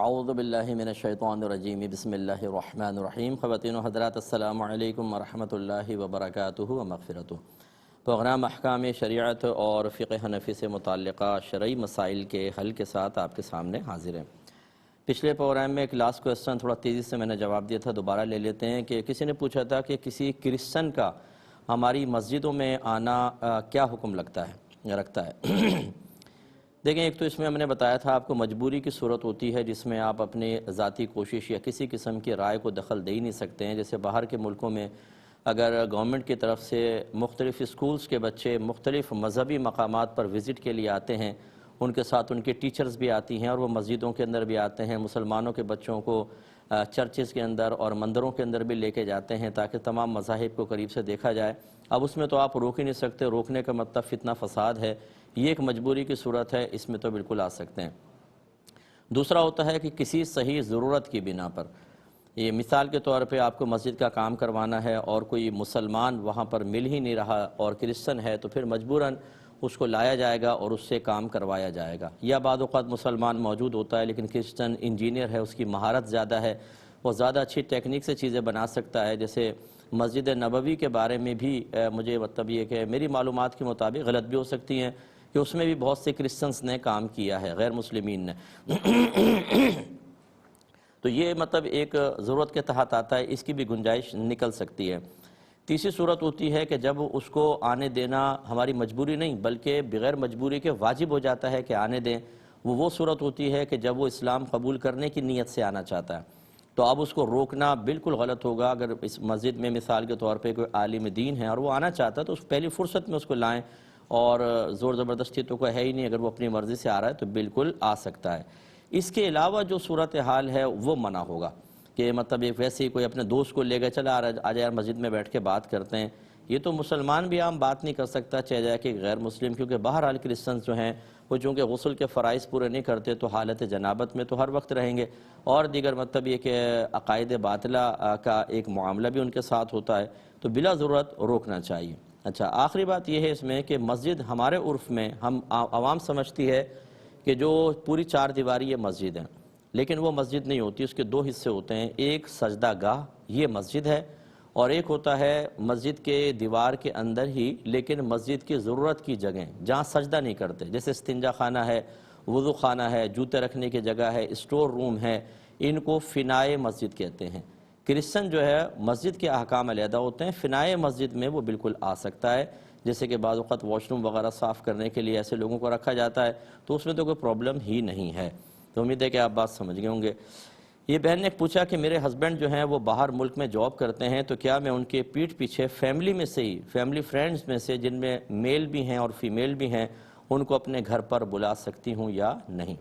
اعوذ باللہ من الشیطان الرجیم بسم اللہ الرحمن الرحیم۔ خواتین و حضرات السلام علیکم ورحمۃ اللہ وبرکاتہ و مغفرتہ۔ پروگرام احکام شریعت اور فقہ حنفی سے متعلقہ شرعی مسائل کے حل کے ساتھ آپ کے سامنے حاضر ہیں۔ پچھلے پروگرام میں ایک لاسٹ کوسچن تھوڑا تیزی سے میں نے جواب دیا تھا، دوبارہ لے لیتے ہیں کہ کسی نے پوچھا تھا کہ کسی کرسچن کا ہماری مسجدوں میں آنا کیا حکم رکھتا ہے۔ دیکھیں، ایک تو اس میں ہم نے بتایا تھا آپ کو مجبوری کی صورت ہوتی ہے جس میں آپ اپنے ذاتی کوشش یا کسی قسم کی رائے کو دخل دے ہی نہیں سکتے ہیں۔ جیسے باہر کے ملکوں میں اگر گورنمنٹ کی طرف سے مختلف اسکولز کے بچے مختلف مذہبی مقامات پر وزٹ کے لیے آتے ہیں، ان کے ساتھ ان کے ٹیچرز بھی آتی ہیں اور وہ مسجدوں کے اندر بھی آتے ہیں، مسلمانوں کے بچوں کو چرچز کے اندر اور مندروں کے اندر بھی لے کے جاتے ہیں تاکہ تمام مذاہب کو قریب سے دیکھا جائے۔ اب اس میں تو آپ روک ہی نہیں سکتے، روکنے کا مطلب فتنہ فساد ہے، یہ ایک مجبوری کی صورت ہے، اس میں تو بالکل آ سکتے ہیں۔ دوسرا ہوتا ہے کہ کسی صحیح ضرورت کی بنا پر، یہ مثال کے طور پہ آپ کو مسجد کا کام کروانا ہے اور کوئی مسلمان وہاں پر مل ہی نہیں رہا اور کرسچن ہے تو پھر مجبوراً اس کو لایا جائے گا اور اس سے کام کروایا جائے گا۔ یا بعض اوقات مسلمان موجود ہوتا ہے لیکن کرسچن انجینئر ہے، اس کی مہارت زیادہ ہے، وہ زیادہ اچھی ٹیکنیک سے چیزیں بنا سکتا ہے۔ جیسے مسجد نبوی کے بارے میں بھی مجھے مطلب یہ کہ میری معلومات کے مطابق غلط بھی ہو سکتی ہیں کہ اس میں بھی بہت سے کرسچنز نے کام کیا ہے، غیر مسلمین نے۔ تو یہ مطلب ایک ضرورت کے تحت آتا ہے، اس کی بھی گنجائش نکل سکتی ہے۔ تیسری صورت ہوتی ہے کہ جب اس کو آنے دینا ہماری مجبوری نہیں بلکہ بغیر مجبوری کے واجب ہو جاتا ہے کہ آنے دیں، وہ صورت ہوتی ہے کہ جب وہ اسلام قبول کرنے کی نیت سے آنا چاہتا ہے، تو اب اس کو روکنا بالکل غلط ہوگا۔ اگر اس مسجد میں مثال کے طور پہ کوئی عالم دین ہے اور وہ آنا چاہتا ہے تو اس پہلی فرصت میں اس کو لائیں، اور زور زبردستی تو کوئی ہے ہی نہیں، اگر وہ اپنی مرضی سے آ رہا ہے تو بالکل آ سکتا ہے۔ اس کے علاوہ جو صورتحال ہے وہ منع ہوگا کہ مطلب ایک ویسے ہی کوئی اپنے دوست کو لے گئے، چلا آ جائے یار مسجد میں بیٹھ کے بات کرتے ہیں، یہ تو مسلمان بھی عام بات نہیں کر سکتا، چاہے جائے کہ غیر مسلم، کیونکہ بہرحال کرسچنز جو ہیں وہ چونکہ غسل کے فرائض پورے نہیں کرتے تو حالت جنابت میں تو ہر وقت رہیں گے، اور دیگر مطلب یہ کہ عقائد باطلہ کا ایک معاملہ بھی ان کے ساتھ ہوتا ہے، تو بلا ضرورت روکنا چاہیے۔ اچھا، آخری بات یہ ہے اس میں کہ مسجد ہمارے عرف میں ہم عوام سمجھتی ہے کہ جو پوری چار دیواری یہ مسجد ہے، لیکن وہ مسجد نہیں ہوتی، اس کے دو حصے ہوتے ہیں، ایک سجدہ گاہ یہ مسجد ہے، اور ایک ہوتا ہے مسجد کے دیوار کے اندر ہی لیکن مسجد کی ضرورت کی جگہیں جہاں سجدہ نہیں کرتے، جیسے استنجا خانہ ہے، وضو خانہ ہے، جوتے رکھنے کی جگہ ہے، اسٹور روم ہے، ان کو فنائے مسجد کہتے ہیں۔ کرسچن جو ہے مسجد کے احکام علیحدہ ہوتے ہیں، فنائے مسجد میں وہ بالکل آ سکتا ہے، جیسے کہ بعض اوقات واش روم وغیرہ صاف کرنے کے لیے ایسے لوگوں کو رکھا جاتا ہے تو اس میں تو کوئی پرابلم ہی نہیں ہے۔ تو امید ہے کہ آپ بات سمجھ گئے ہوں گے۔ یہ بہن نے پوچھا کہ میرے ہسبینڈ جو ہیں وہ باہر ملک میں جاب کرتے ہیں تو کیا میں ان کے پیٹھ پیچھے فیملی میں سے ہی، فیملی فرینڈز میں سے جن میں میل بھی ہیں اور فیمیل بھی ہیں، ان کو اپنے گھر پر بلا سکتی ہوں یا نہیں؟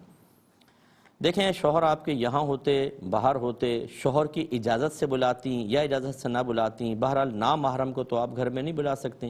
دیکھیں، شوہر آپ کے یہاں ہوتے، باہر ہوتے، شوہر کی اجازت سے بلاتی یا اجازت سے نہ بلاتی، بہرحال نامحرم کو تو آپ گھر میں نہیں بلا سکتی،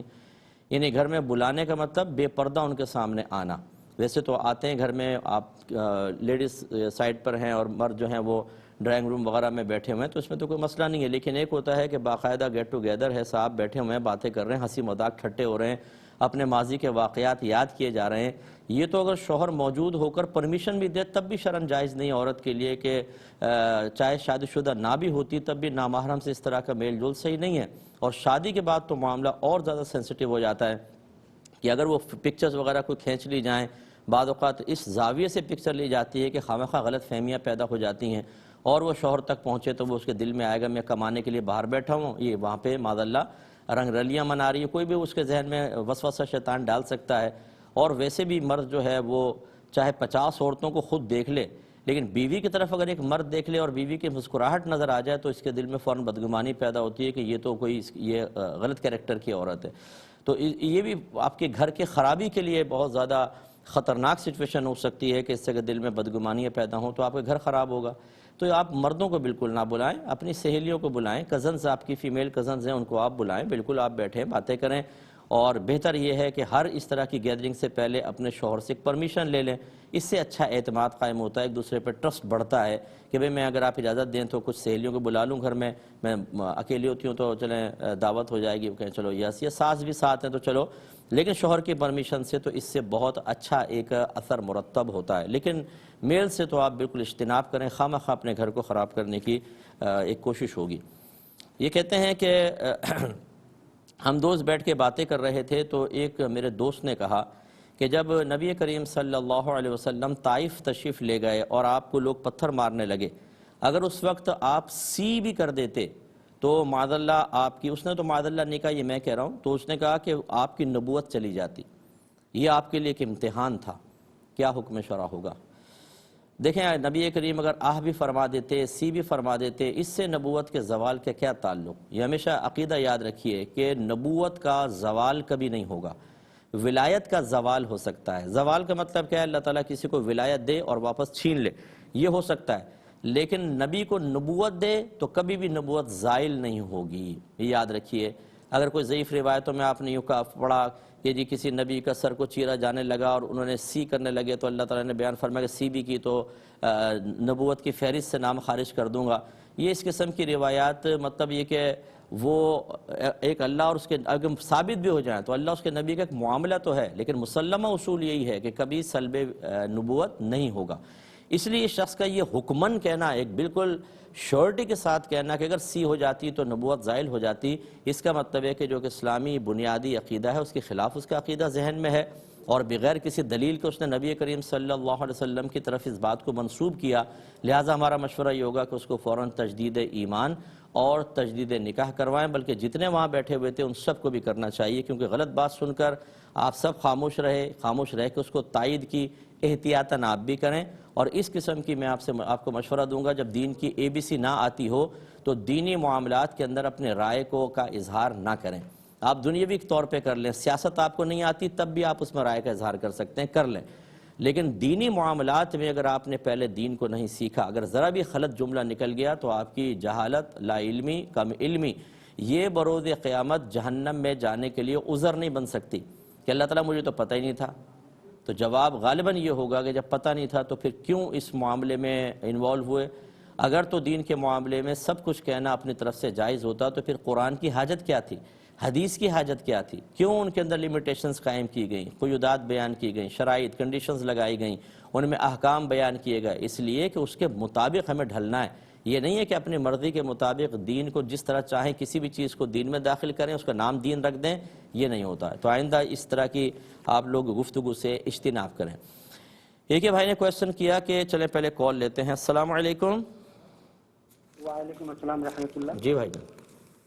یعنی گھر میں بلانے کا مطلب بے پردہ ان کے سامنے آنا۔ ویسے تو آتے ہیں گھر میں، آپ لیڈیز سائڈ پر ہیں اور مرد جو ہیں وہ ڈرائنگ روم وغیرہ میں بیٹھے ہوئے ہیں تو اس میں تو کوئی مسئلہ نہیں ہے، لیکن ایک ہوتا ہے کہ باقاعدہ گیٹ ٹوگیدر ہے، صاحب بیٹھے ہوئے ہیں، باتیں کر رہے ہیں، ہنسی مذاق ٹھٹے ہو رہے ہیں، اپنے ماضی کے واقعات یاد کیے جا رہے ہیں، یہ تو اگر شوہر موجود ہو کر پرمیشن بھی دے تب بھی شرعاً جائز نہیں عورت کے لیے کہ چاہے شادی شدہ نہ بھی ہوتی تب بھی نامحرم سے اس طرح کا میل جول صحیح نہیں ہے۔ اور شادی کے بعد تو معاملہ اور زیادہ سینسٹیو ہو جاتا ہے کہ اگر وہ پکچرز وغیرہ کوئی کھینچ لی جائیں، بعض اوقات اس زاویے سے پکچر لی جاتی ہے کہ خواہ غلط فہمیاں پیدا ہو جاتی ہیں اور وہ شوہر تک پہنچے تو وہ اس کے دل میں آئے گا میں کمانے کے لیے باہر بیٹھا ہوں، یہ وہاں پہ معاذ اللہ رنگ رلیاں منا رہی ہے، کوئی بھی اس کے ذہن میں وسوسہ شیطان ڈال سکتا ہے۔ اور ویسے بھی مرد جو ہے وہ چاہے 50 عورتوں کو خود دیکھ لے لیکن بیوی کی طرف اگر ایک مرد دیکھ لے اور بیوی کی مسکراہٹ نظر آ جائے تو اس کے دل میں فوراً بدگمانی پیدا ہوتی ہے کہ یہ تو کوئی یہ غلط کیریکٹر کی عورت ہے۔ تو یہ بھی آپ کے گھر کے خرابی کے لیے بہت زیادہ خطرناک سچویشن ہو سکتی ہے کہ اس سے اگر دل میں بدگمانیاں پیدا ہوں تو آپ کے گھر خراب ہوگا۔ تو آپ مردوں کو بالکل نہ بلائیں، اپنی سہیلیوں کو بلائیں، کزنز آپ کی فیمیل کزنز ہیں ان کو آپ بلائیں، بالکل آپ بیٹھیں باتیں کریں، اور بہتر یہ ہے کہ ہر اس طرح کی گیدرنگ سے پہلے اپنے شوہر سے پرمیشن لے لیں، اس سے اچھا اعتماد قائم ہوتا ہے، ایک دوسرے پر ٹرسٹ بڑھتا ہے کہ بھئی میں اگر آپ اجازت دیں تو کچھ سہیلیوں کو بلا لوں گھر میں اکیلی ہوتی ہوں تو چلیں دعوت ہو جائے گی، وہ کہیں چلو یس، یہ ساس بھی ساتھ ہیں تو چلو لیکن شوہر کی پرمیشن سے تو اس سے بہت اچھا ایک اثر مرتب ہوتا ہے. لیکن میل سے تو آپ بالکل اجتناب کریں، خواہ اپنے گھر کو خراب کرنے کی ایک کوشش ہوگی. یہ کہتے ہیں کہ ہم دوست بیٹھ کے باتیں کر رہے تھے تو ایک میرے دوست نے کہا کہ جب نبی کریم صلی اللہ علیہ وسلم طائف تشریف لے گئے اور آپ کو لوگ پتھر مارنے لگے، اگر اس وقت آپ سی بھی کر دیتے تو معاذ اللہ آپ کی، اس نے تو معاذ اللہ نہیں کہا، یہ میں کہہ رہا ہوں، تو اس نے کہا کہ آپ کی نبوت چلی جاتی. یہ آپ کے لیے ایک امتحان تھا، کیا حکم شرع ہوگا؟ دیکھیں نبی کریم اگر آہ بھی فرما دیتے، سی بھی فرما دیتے، اس سے نبوت کے زوال کا کیا تعلق؟ یہ ہمیشہ عقیدہ یاد رکھیے کہ نبوت کا زوال کبھی نہیں ہوگا. ولایت کا زوال ہو سکتا ہے. زوال کا مطلب کیا ہے؟ اللہ تعالیٰ کسی کو ولایت دے اور واپس چھین لے، یہ ہو سکتا ہے. لیکن نبی کو نبوت دے تو کبھی بھی نبوت زائل نہیں ہوگی، یہ یاد رکھیے. اگر کوئی ضعیف روایتوں میں آپ نے یوں پڑھا کہ جی کسی نبی کا سر کو چیرا جانے لگا اور انہوں نے سی کرنے لگے تو اللہ تعالیٰ نے بیان فرمایا کہ سی بھی کی تو نبوت کی فہرست سے نام خارج کر دوں گا. یہ اس قسم کی روایات مطلب یہ کہ وہ ایک اللہ اور اس کے اگر ثابت بھی ہو جائیں تو اللہ اس کے نبی کا ایک معاملہ تو ہے، لیکن مسلمہ اصول یہی ہے کہ کبھی سلب نبوت نہیں ہوگا. اس لیے اس شخص کا یہ حکمن کہنا، ایک بالکل شورٹی کے ساتھ کہنا کہ اگر سی ہو جاتی تو نبوت زائل ہو جاتی، اس کا مطلب ہے کہ جو کہ اسلامی بنیادی عقیدہ ہے اس کے خلاف اس کا عقیدہ ذہن میں ہے، اور بغیر کسی دلیل کے اس نے نبی کریم صلی اللہ علیہ وسلم کی طرف اس بات کو منسوب کیا. لہٰذا ہمارا مشورہ یہ ہوگا کہ اس کو فوراً تجدید ایمان اور تجدید نکاح کروائیں، بلکہ جتنے وہاں بیٹھے ہوئے تھے ان سب کو بھی کرنا چاہیے، کیونکہ غلط بات سن کر آپ سب خاموش رہ کے اس کو تائید کی احتیاطاً آپ بھی کریں. اور اس قسم کی میں آپ کو مشورہ دوں گا، جب دین کی اے بی سی نہ آتی ہو تو دینی معاملات کے اندر اپنے رائے کا اظہار نہ کریں. آپ دنیاوی طور پہ کر لیں، سیاست آپ کو نہیں آتی تب بھی آپ اس میں رائے کا اظہار کر سکتے ہیں، کر لیں. لیکن دینی معاملات میں اگر آپ نے پہلے دین کو نہیں سیکھا، اگر ذرا بھی غلط جملہ نکل گیا تو آپ کی جہالت، لا علمی، کم علمی یہ بروز قیامت جہنم میں جانے کے لیے عذر نہیں بن سکتی کہ اللہ تعالیٰ مجھے تو پتہ ہی نہیں تھا. تو جواب غالباً یہ ہوگا کہ جب پتہ نہیں تھا تو پھر کیوں اس معاملے میں انوالو ہوئے؟ اگر تو دین کے معاملے میں سب کچھ کہنا اپنی طرف سے جائز ہوتا تو پھر قرآن کی حاجت کیا تھی؟ حدیث کی حاجت کیا تھی؟ کیوں ان کے اندر لمیٹیشنز قائم کی گئیں، قیودات بیان کی گئیں، شرائط، کنڈیشنز لگائی گئیں، ان میں احکام بیان کیے گئے؟ اس لیے کہ اس کے مطابق ہمیں ڈھلنا ہے. یہ نہیں ہے کہ اپنی مرضی کے مطابق دین کو جس طرح چاہیں کسی بھی چیز کو دین میں داخل کریں، اس کا نام دین رکھ دیں، یہ نہیں ہوتا ہے. تو آئندہ اس طرح کی آپ لوگ گفتگو سے اجتناب کریں. ایک بھائی نے کویسچن کیا کہ چلیں پہلے کال لیتے ہیں. السلام علیکم. وعلیکم السلام رحمۃ اللہ. جی بھائی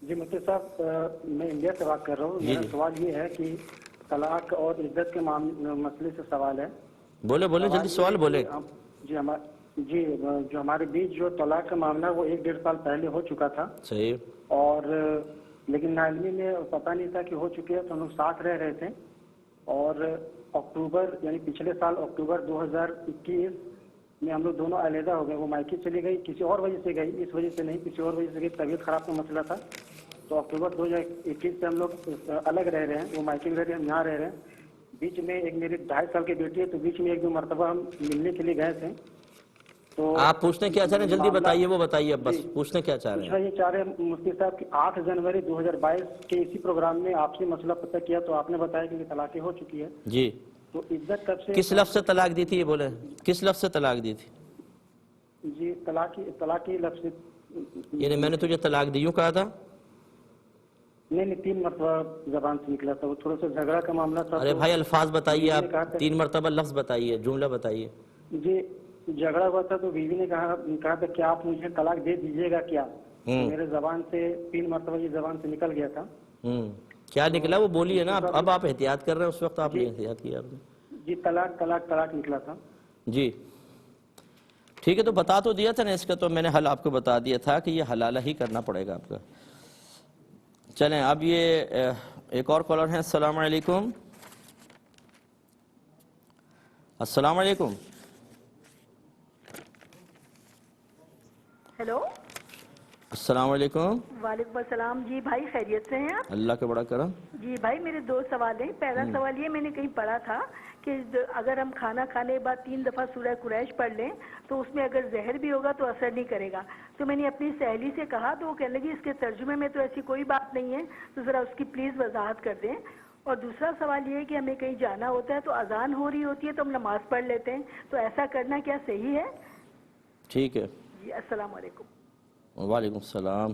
جی مفتی صاحب، میں انڈیا سے بات کر رہا ہوں. میرا سوال یہ ہے کہ طلاق اور عزت کے مسئلے سے سوال ہے. بولے جلدی سوال بولے. جی جو ہمارے بیچ جو طلاق کا معاملہ وہ 1-1.5 سال پہلے ہو چکا تھا. صحیح. اور لیکن ناعلمی میں پتہ نہیں تھا کہ ہو چکے ہیں، تو ہم لوگ ساتھ رہ رہے تھے. اور اکتوبر یعنی پچھلے سال اکتوبر 2021 میں ہم لوگ دونوں علیحدہ ہو گئے. وہ مائکے چلی گئی، کسی اور وجہ سے گئی، اس وجہ سے نہیں، کسی اور وجہ سے گئی، طبیعت خراب کا مسئلہ تھا. تو اکتوبر 2021 سے ہم لوگ الگ رہ رہے ہیں. وہ مائکے میں رہ رہے ہیں، ہم یہاں رہ رہے ہیں. بیچ میں ایک میری 2.5 سال کی بیٹی ہے، تو بیچ میں 1-2 مرتبہ ہم ملنے کے لیے گئے تھے. تو آپ پوچھنے کیا چاہ رہے ہیں؟ جلدی بتائیے، وہ بتائیے اب بس پوچھنے کیا چاہ رہے ہیں. یہ چاہ رہے ہیں مفتی صاحب کہ 8 جنوری 2022 کے اسی پروگرام میں آپ سے مسئلہ پتہ کیا تو آپ نے بتایا کہ طلاقیں ہو چکی ہے. جی. تو عزت کب سے، کس لفظ سے طلاق دی تھی یہ بولے؟ کس لفظ سے طلاق دی تھی؟ جی طلاق کی لفظ. یعنی میں نے تجھے طلاق دی یوں کہا تھا؟ نہیں 3 مرتبہ زبان سے نکلا تھا. وہ تھوڑا سا جھگڑا کا معاملہ تھا. ارے بھائی الفاظ بتائیے آپ، 3 مرتبہ لفظ بتائیے، جملہ بتائیے. جی جھگڑا ہوا تھا تو بیوی نے کہا تھا کہ آپ مجھے طلاق دے دیجیے گا کیا. میرے زبان سے 3 مرتبہ یہ زبان سے نکل گیا تھا. کیا نکلا وہ بولیے نا. اب آپ احتیاط کر رہے ہیں، اس وقت آپ نے احتیاط کیا آپ نے. جی طلاق نکلا تھا. جی ٹھیک ہے، تو بتا تو دیا تھا نا اس کا، تو میں نے حل آپ کو بتا دیا تھا کہ یہ حلالہ ہی کرنا پڑے گا آپ کا. چلیں اب یہ ایک اور کالر ہیں. السلام علیکم. السلام علیکم. ہیلو. السلام علیکم. وعلیکم السلام. جی بھائی خیریت سے ہیں آپ؟ اللہ کا بڑا کرم. جی بھائی میرے 2 سوال ہیں. پہلا سوال یہ، میں نے کہیں پڑھا تھا کہ اگر ہم کھانا کھانے کے بعد 3 دفعہ سورہ قریش پڑھ لیں تو اس میں اگر زہر بھی ہوگا تو اثر نہیں کرے گا. تو میں نے اپنی سہیلی سے کہا تو وہ کہنے لگی اس کے ترجمے میں تو ایسی کوئی بات نہیں ہے، تو ذرا اس کی پلیز وضاحت کر دیں. اور دوسرا سوال یہ ہے کہ ہمیں کہیں جانا ہوتا ہے تو اذان ہو رہی ہوتی ہے تو ہم نماز پڑھ لیتے ہیں، تو ایسا کرنا کیا صحیح ہے؟ ٹھیک ہے، جی السلام علیکم۔ وعلیکم السلام۔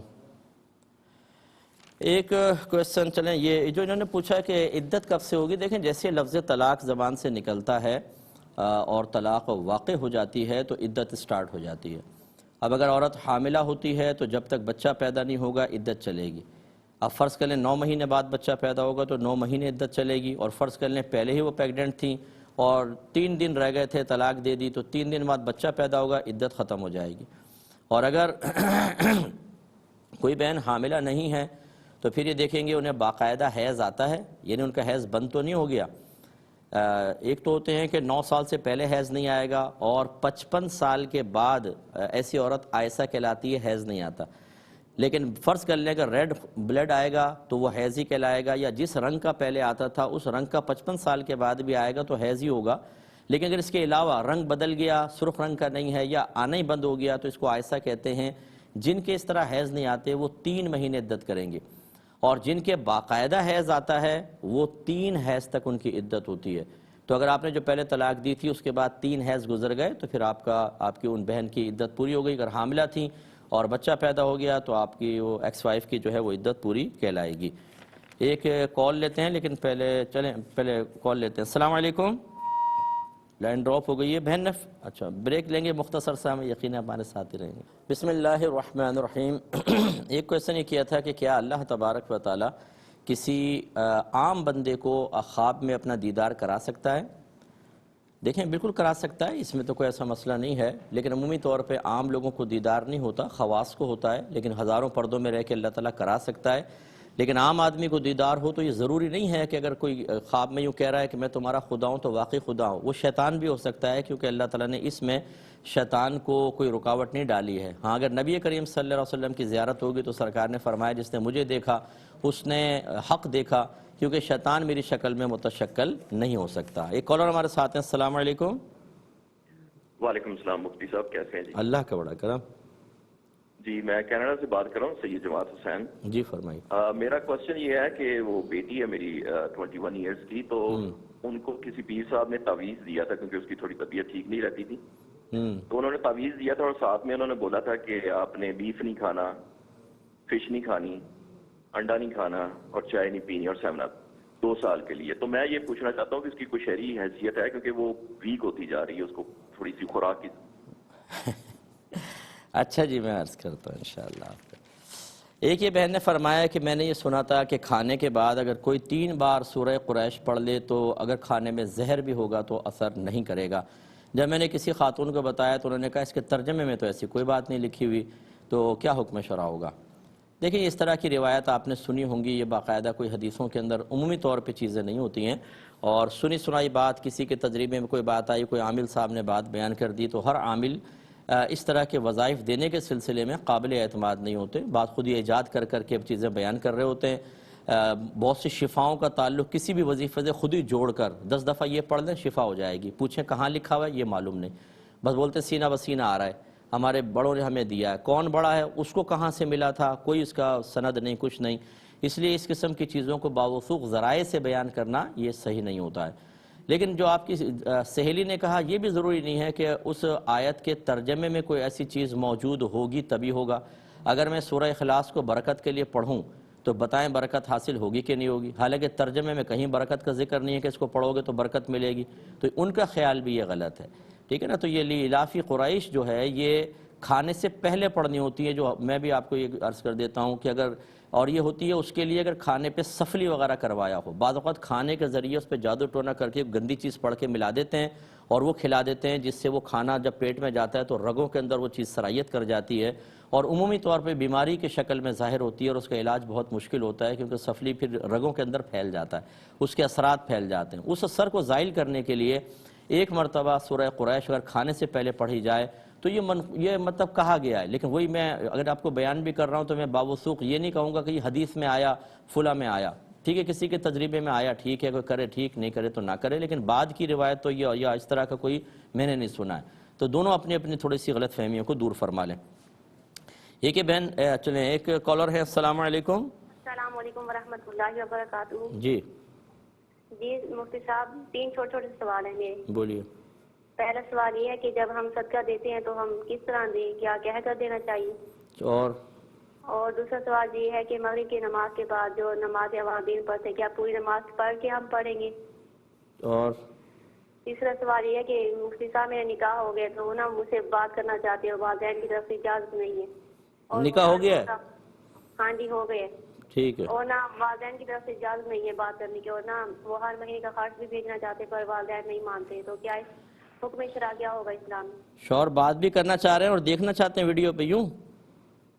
ایک کویسچن چلیں، یہ جو انہوں نے پوچھا کہ عدت کب سے ہوگی، دیکھیں جیسے لفظ طلاق زبان سے نکلتا ہے اور طلاق واقع ہو جاتی ہے تو عدت سٹارٹ ہو جاتی ہے۔ اب اگر عورت حاملہ ہوتی ہے تو جب تک بچہ پیدا نہیں ہوگا عدت چلے گی۔ اب فرض کر لیں 9 مہینے بعد بچہ پیدا ہوگا تو 9 مہینے عدت چلے گی، اور فرض کر لیں پہلے ہی وہ پیگننٹ تھیں اور 3 دن رہ گئے تھے طلاق دے دی تو 3 دن بعد بچہ پیدا ہوگا، عدت ختم ہو جائے گی۔ اور اگر کوئی بہن حاملہ نہیں ہے تو پھر یہ دیکھیں گے انہیں باقاعدہ حیض آتا ہے، یعنی ان کا حیض بند تو نہیں ہو گیا۔ ایک تو ہوتے ہیں کہ 9 سال سے پہلے حیض نہیں آئے گا، اور 55 سال کے بعد ایسی عورت عائسہ کہلاتی ہے، حیض نہیں آتا۔ لیکن فرض کر لیں کہ ریڈ بلڈ آئے گا تو وہ حیض ہی کہلائے گا، یا جس رنگ کا پہلے آتا تھا اس رنگ کا 55 سال کے بعد بھی آئے گا تو حیض ہی ہوگا۔ لیکن اگر اس کے علاوہ رنگ بدل گیا، سرخ رنگ کا نہیں ہے یا آنا ہی بند ہو گیا تو اس کو عائسہ کہتے ہیں۔ جن کے اس طرح حیض نہیں آتے وہ 3 مہینے عدت کریں گے، اور جن کے باقاعدہ حیض آتا ہے وہ 3 حیض تک ان کی عدت ہوتی ہے۔ تو اگر آپ نے جو پہلے طلاق دی تھی اس کے بعد 3 حیض گزر گئے تو پھر آپ کی ان بہن کی عدت پوری ہو گئی۔ اگر حاملہ تھیں اور بچہ پیدا ہو گیا تو آپ کی وہ ایکس وائف کی جو ہے وہ عدت پوری کہلائے گی۔ ایک کال لیتے ہیں، لیکن پہلے کال لیتے ہیں۔ السلام علیکم، لائن ڈراپ ہو گئی ہے بہن اچھا بریک لیں گے مختصر سا، ہمیں یقین ہے ہمارے ساتھ ہی رہیں گے۔ بسم اللہ الرحمن الرحیم۔ ایک کویسچن یہ کیا تھا کہ کیا اللہ تبارک و تعالی کسی عام بندے کو خواب میں اپنا دیدار کرا سکتا ہے؟ دیکھیں بالکل کرا سکتا ہے، اس میں تو کوئی ایسا مسئلہ نہیں ہے، لیکن عمومی طور پہ عام لوگوں کو دیدار نہیں ہوتا، خواص کو ہوتا ہے، لیکن ہزاروں پردوں میں رہ کے اللہ تعالیٰ کرا سکتا ہے۔ لیکن عام آدمی کو دیدار ہو تو یہ ضروری نہیں ہے کہ اگر کوئی خواب میں یوں کہہ رہا ہے کہ میں تمہارا خدا ہوں تو واقعی خدا ہوں، وہ شیطان بھی ہو سکتا ہے، کیونکہ اللہ تعالیٰ نے اس میں شیطان کو کوئی رکاوٹ نہیں ڈالی ہے۔ ہاں اگر نبی کریم صلی اللہ علیہ وسلم کی زیارت ہوگی تو سرکار نے فرمایا جس نے مجھے دیکھا اس نے حق دیکھا، کیونکہ شیطان میری شکل میں متشکل نہیں ہو سکتا۔ ایک کالر ہمارے ساتھ ہیں، السلام علیکم۔ وعلیکم السلام، مفتی صاحب کیسے ہیں جی؟ اللہ کا بڑا کرم۔ جی میں کینیڈا سے بات کر رہا ہوں، سید جماعت حسین۔ جی فرمائیے۔ میرا کوشچن یہ ہے کہ وہ بیٹی ہے میری 21 ایئرس کی، تو ان کو کسی پیر صاحب نے تعویذ دیا تھا کیونکہ اس کی تھوڑی طبیعت ٹھیک نہیں رہتی تھی، تو انہوں نے تعویذ دیا تھا اور ساتھ میں انہوں نے بولا تھا کہ آپ نے بیف نہیں کھانا، فش نہیں کھانی، انڈا نہیں کھانا اور چائے نہیں پینی اور 7 اپ 2 سال کے لیے۔ تو میں یہ پوچھنا چاہتا ہوں کہ اس کی کوئی شرعی حیثیت ہے، کیونکہ وہ ویک ہوتی جا رہی ہے، اس کو تھوڑی سی خوراک کی۔ اچھا جی میں عرض کرتا ہوں انشاءاللہ آپ کو۔ ایک یہ بہن نے فرمایا کہ میں نے یہ سنا تھا کہ کھانے کے بعد اگر کوئی 3 بار سورہ قریش پڑھ لے تو اگر کھانے میں زہر بھی ہوگا تو اثر نہیں کرے گا۔ جب میں نے کسی خاتون کو بتایا تو انہوں نے کہا اس کے ترجمے میں تو ایسی کوئی بات نہیں لکھی ہوئی، تو کیا حکم شرع ہوگا؟ دیکھیں اس طرح کی روایت آپ نے سنی ہوں گی، یہ باقاعدہ کوئی حدیثوں کے اندر عمومی طور پہ چیزیں نہیں ہوتی ہیں، اور سنی سنائی بات کسی کے تجربے میں کوئی بات آئی، کوئی عامل صاحب نے بات بیان کر دی، تو ہر عامل اس طرح کے وظائف دینے کے سلسلے میں قابل اعتماد نہیں ہوتے، بات خود ہی ایجاد کر کے چیزیں بیان کر رہے ہوتے ہیں۔ بہت سی شفاؤں کا تعلق کسی بھی وظیفے سے خود ہی جوڑ کر 10 دفعہ یہ پڑھ لیں شفا ہو جائے گی، پوچھیں کہاں لکھا ہوا ہے یہ معلوم نہیں، بس بولتے سینہ بسینہ آ رہا ہے، ہمارے بڑوں نے ہمیں دیا ہے، کون بڑا ہے، اس کو کہاں سے ملا تھا، کوئی اس کا سند نہیں، کچھ نہیں۔ اس لیے اس قسم کی چیزوں کو باوثوق ذرائع سے بیان کرنا یہ صحیح نہیں ہوتا ہے۔ لیکن جو آپ کی سہیلی نے کہا یہ بھی ضروری نہیں ہے کہ اس آیت کے ترجمے میں کوئی ایسی چیز موجود ہوگی تبھی ہوگا۔ اگر میں سورہ اخلاص کو برکت کے لیے پڑھوں تو بتائیں برکت حاصل ہوگی کہ نہیں ہوگی، حالانکہ ترجمے میں کہیں برکت کا ذکر نہیں ہے کہ اس کو پڑھو گے تو برکت ملے گی، تو ان کا خیال بھی یہ غلط ہے، ٹھیک ہے نا۔ تو یہ لیلافی قریش جو ہے یہ کھانے سے پہلے پڑھنی ہوتی ہے، جو میں بھی آپ کو یہ عرض کر دیتا ہوں کہ اگر، اور یہ ہوتی ہے اس کے لیے اگر کھانے پہ سفلی وغیرہ کروایا ہو، بعض اوقات کھانے کے ذریعے اس پہ جادو ٹونا کر کے گندی چیز پڑھ کے ملا دیتے ہیں اور وہ کھلا دیتے ہیں، جس سے وہ کھانا جب پیٹ میں جاتا ہے تو رگوں کے اندر وہ چیز سرائیت کر جاتی ہے اور عمومی طور پہ بیماری کی شکل میں ظاہر ہوتی ہے، اور اس کا علاج بہت مشکل ہوتا ہے کیونکہ سفلی پھر رگوں کے اندر پھیل جاتا ہے، اس کے اثرات پھیل جاتے ہیں۔ اس اثر کو زائل کرنے کے لیے ایک مرتبہ سورہ قریش اگر کھانے سے پہلے پڑھی جائے تو یہ مطلب کہا گیا ہے، لیکن وہی میں اگر آپ کو بیان بھی کر رہا ہوں تو میں باوثوق یہ نہیں کہوں گا کہ یہ حدیث میں آیا، فلاں میں آیا، ٹھیک ہے، کسی کے تجربے میں آیا ٹھیک ہے، کوئی کرے ٹھیک، نہیں کرے تو نہ کرے، لیکن بعد کی روایت تو یہ اس طرح کا کوئی میں نے نہیں سنا ہے۔ تو دونوں اپنی اپنی تھوڑی سی غلط فہمیوں کو دور فرما لیں۔ ایک بہن چلیں ایک کالر ہے، السلام علیکم۔ السلام علیکم ورحمۃ اللہ وبرکاتہ۔ جی جی مفتی صاحب 3 چھوٹے چھوٹے سوال ہیں میرے. بولیے. پہلا سوال یہ ہے کہ جب ہم صدقہ دیتے ہیں تو ہم کس طرح دیں, کیا کہہ کر دینا چاہیے؟ اور دوسرا سوال یہ ہے کہ مغرب کی نماز کے بعد جو نماز اوابین پڑھتے کیا پوری نماز پڑھ کے ہم پڑھیں گے؟ اور تیسرا سوال یہ ہے کہ مفتی صاحب میرا نکاح ہو گیا تو وہ نا مجھ سے بات کرنا چاہتے ہیں, والدین کی طرف سے اجازت نہیں ہے. اور نکاح ہو گیا ہے؟ ہاں جی ہو گئے. ٹھیک ہے. اور نہ والدین کی طرف سے اجازت نہیں ہے بات کرنے کی, اور نہ وہ ہر مہینے کا خرچ بھی بھیجنا چاہتے پر والدین نہیں مانتے, تو کیا حکم شرع کیا ہوگا اسلام میں؟ شوہر بات بھی کرنا چاہ رہے ہیں اور دیکھنا چاہتے ہیں ویڈیو پہ یوں؟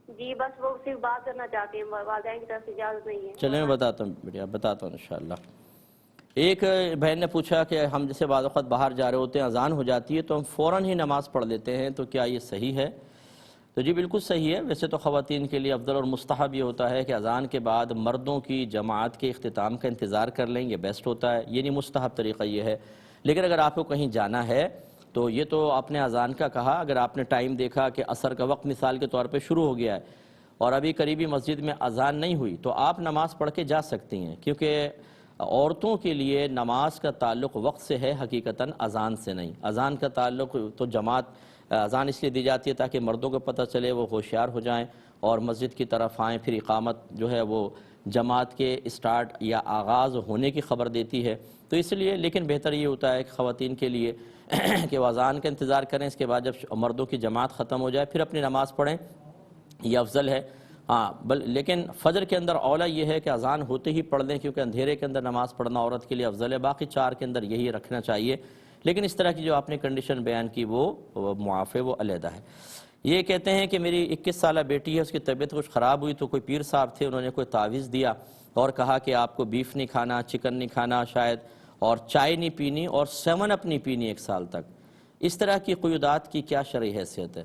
جی بس وہ صرف بات کرنا چاہتے ہیں, والدین کی طرف سے اجازت نہیں ہے. چلیں میں بتاتا ہوں بیٹا, بتاتا ہوں انشاءاللہ. ایک بہن نے پوچھا کہ ہم جیسے بعض اوقات باہر جا رہے ہوتے ہیں, اذان ہو جاتی ہے تو ہم فوراً ہی نماز پڑھ لیتے ہیں, تو کیا یہ صحیح ہے؟ تو جی بالکل صحیح ہے. ویسے تو خواتین کے لیے افضل اور مستحب یہ ہوتا ہے کہ اذان کے بعد مردوں کی جماعت کے اختتام کا انتظار کر لیں, یہ بیسٹ ہوتا ہے. یہ نہیں مستحب طریقہ یہ ہے. لیکن اگر آپ کو کہیں جانا ہے تو یہ تو آپ نے اذان کا کہا, اگر آپ نے ٹائم دیکھا کہ عصر کا وقت مثال کے طور پہ شروع ہو گیا ہے اور ابھی قریبی مسجد میں اذان نہیں ہوئی تو آپ نماز پڑھ کے جا سکتی ہیں, کیونکہ عورتوں کے لیے نماز کا تعلق وقت سے ہے حقیقتاً اذان سے نہیں. اذان کا تعلق تو جماعت, اذان اس لیے دی جاتی ہے تاکہ مردوں کو پتہ چلے, وہ ہوشیار ہو جائیں اور مسجد کی طرف آئیں. پھر اقامت جو ہے وہ جماعت کے اسٹارٹ یا آغاز ہونے کی خبر دیتی ہے, تو اس لیے. لیکن بہتر یہ ہوتا ہے کہ خواتین کے لیے کہ وہ اذان کا انتظار کریں, اس کے بعد جب مردوں کی جماعت ختم ہو جائے پھر اپنی نماز پڑھیں, یہ افضل ہے. ہاں لیکن فجر کے اندر اولا یہ ہے کہ اذان ہوتے ہی پڑھ لیں, کیونکہ اندھیرے کے اندر نماز پڑھنا عورت کے لیے افضل ہے. باقی 4 کے اندر یہی رکھنا چاہیے. لیکن اس طرح کی جو آپ نے کنڈیشن بیان کی وہ معاف ہے, وہ علیحدہ ہے. یہ کہتے ہیں کہ میری 21 سالہ بیٹی ہے, اس کی طبیعت کچھ خراب ہوئی تو کوئی پیر صاحب تھے, انہوں نے کوئی تعویذ دیا اور کہا کہ آپ کو بیف نہیں کھانا, چکن نہیں کھانا شاید, اور چائے نہیں پینی اور 7 اپ نہیں پینی 1 سال تک. اس طرح کی قیودات کی کیا شرعی حیثیت ہے؟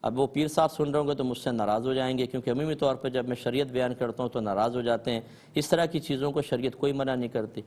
اب وہ پیر صاحب سن رہے ہوں گے تو مجھ سے ناراض ہو جائیں گے, کیونکہ عمومی طور پہ جب میں شریعت بیان کرتا ہوں تو ناراض ہو جاتے ہیں. اس طرح کی چیزوں کو شریعت کوئی منع نہیں کرتی.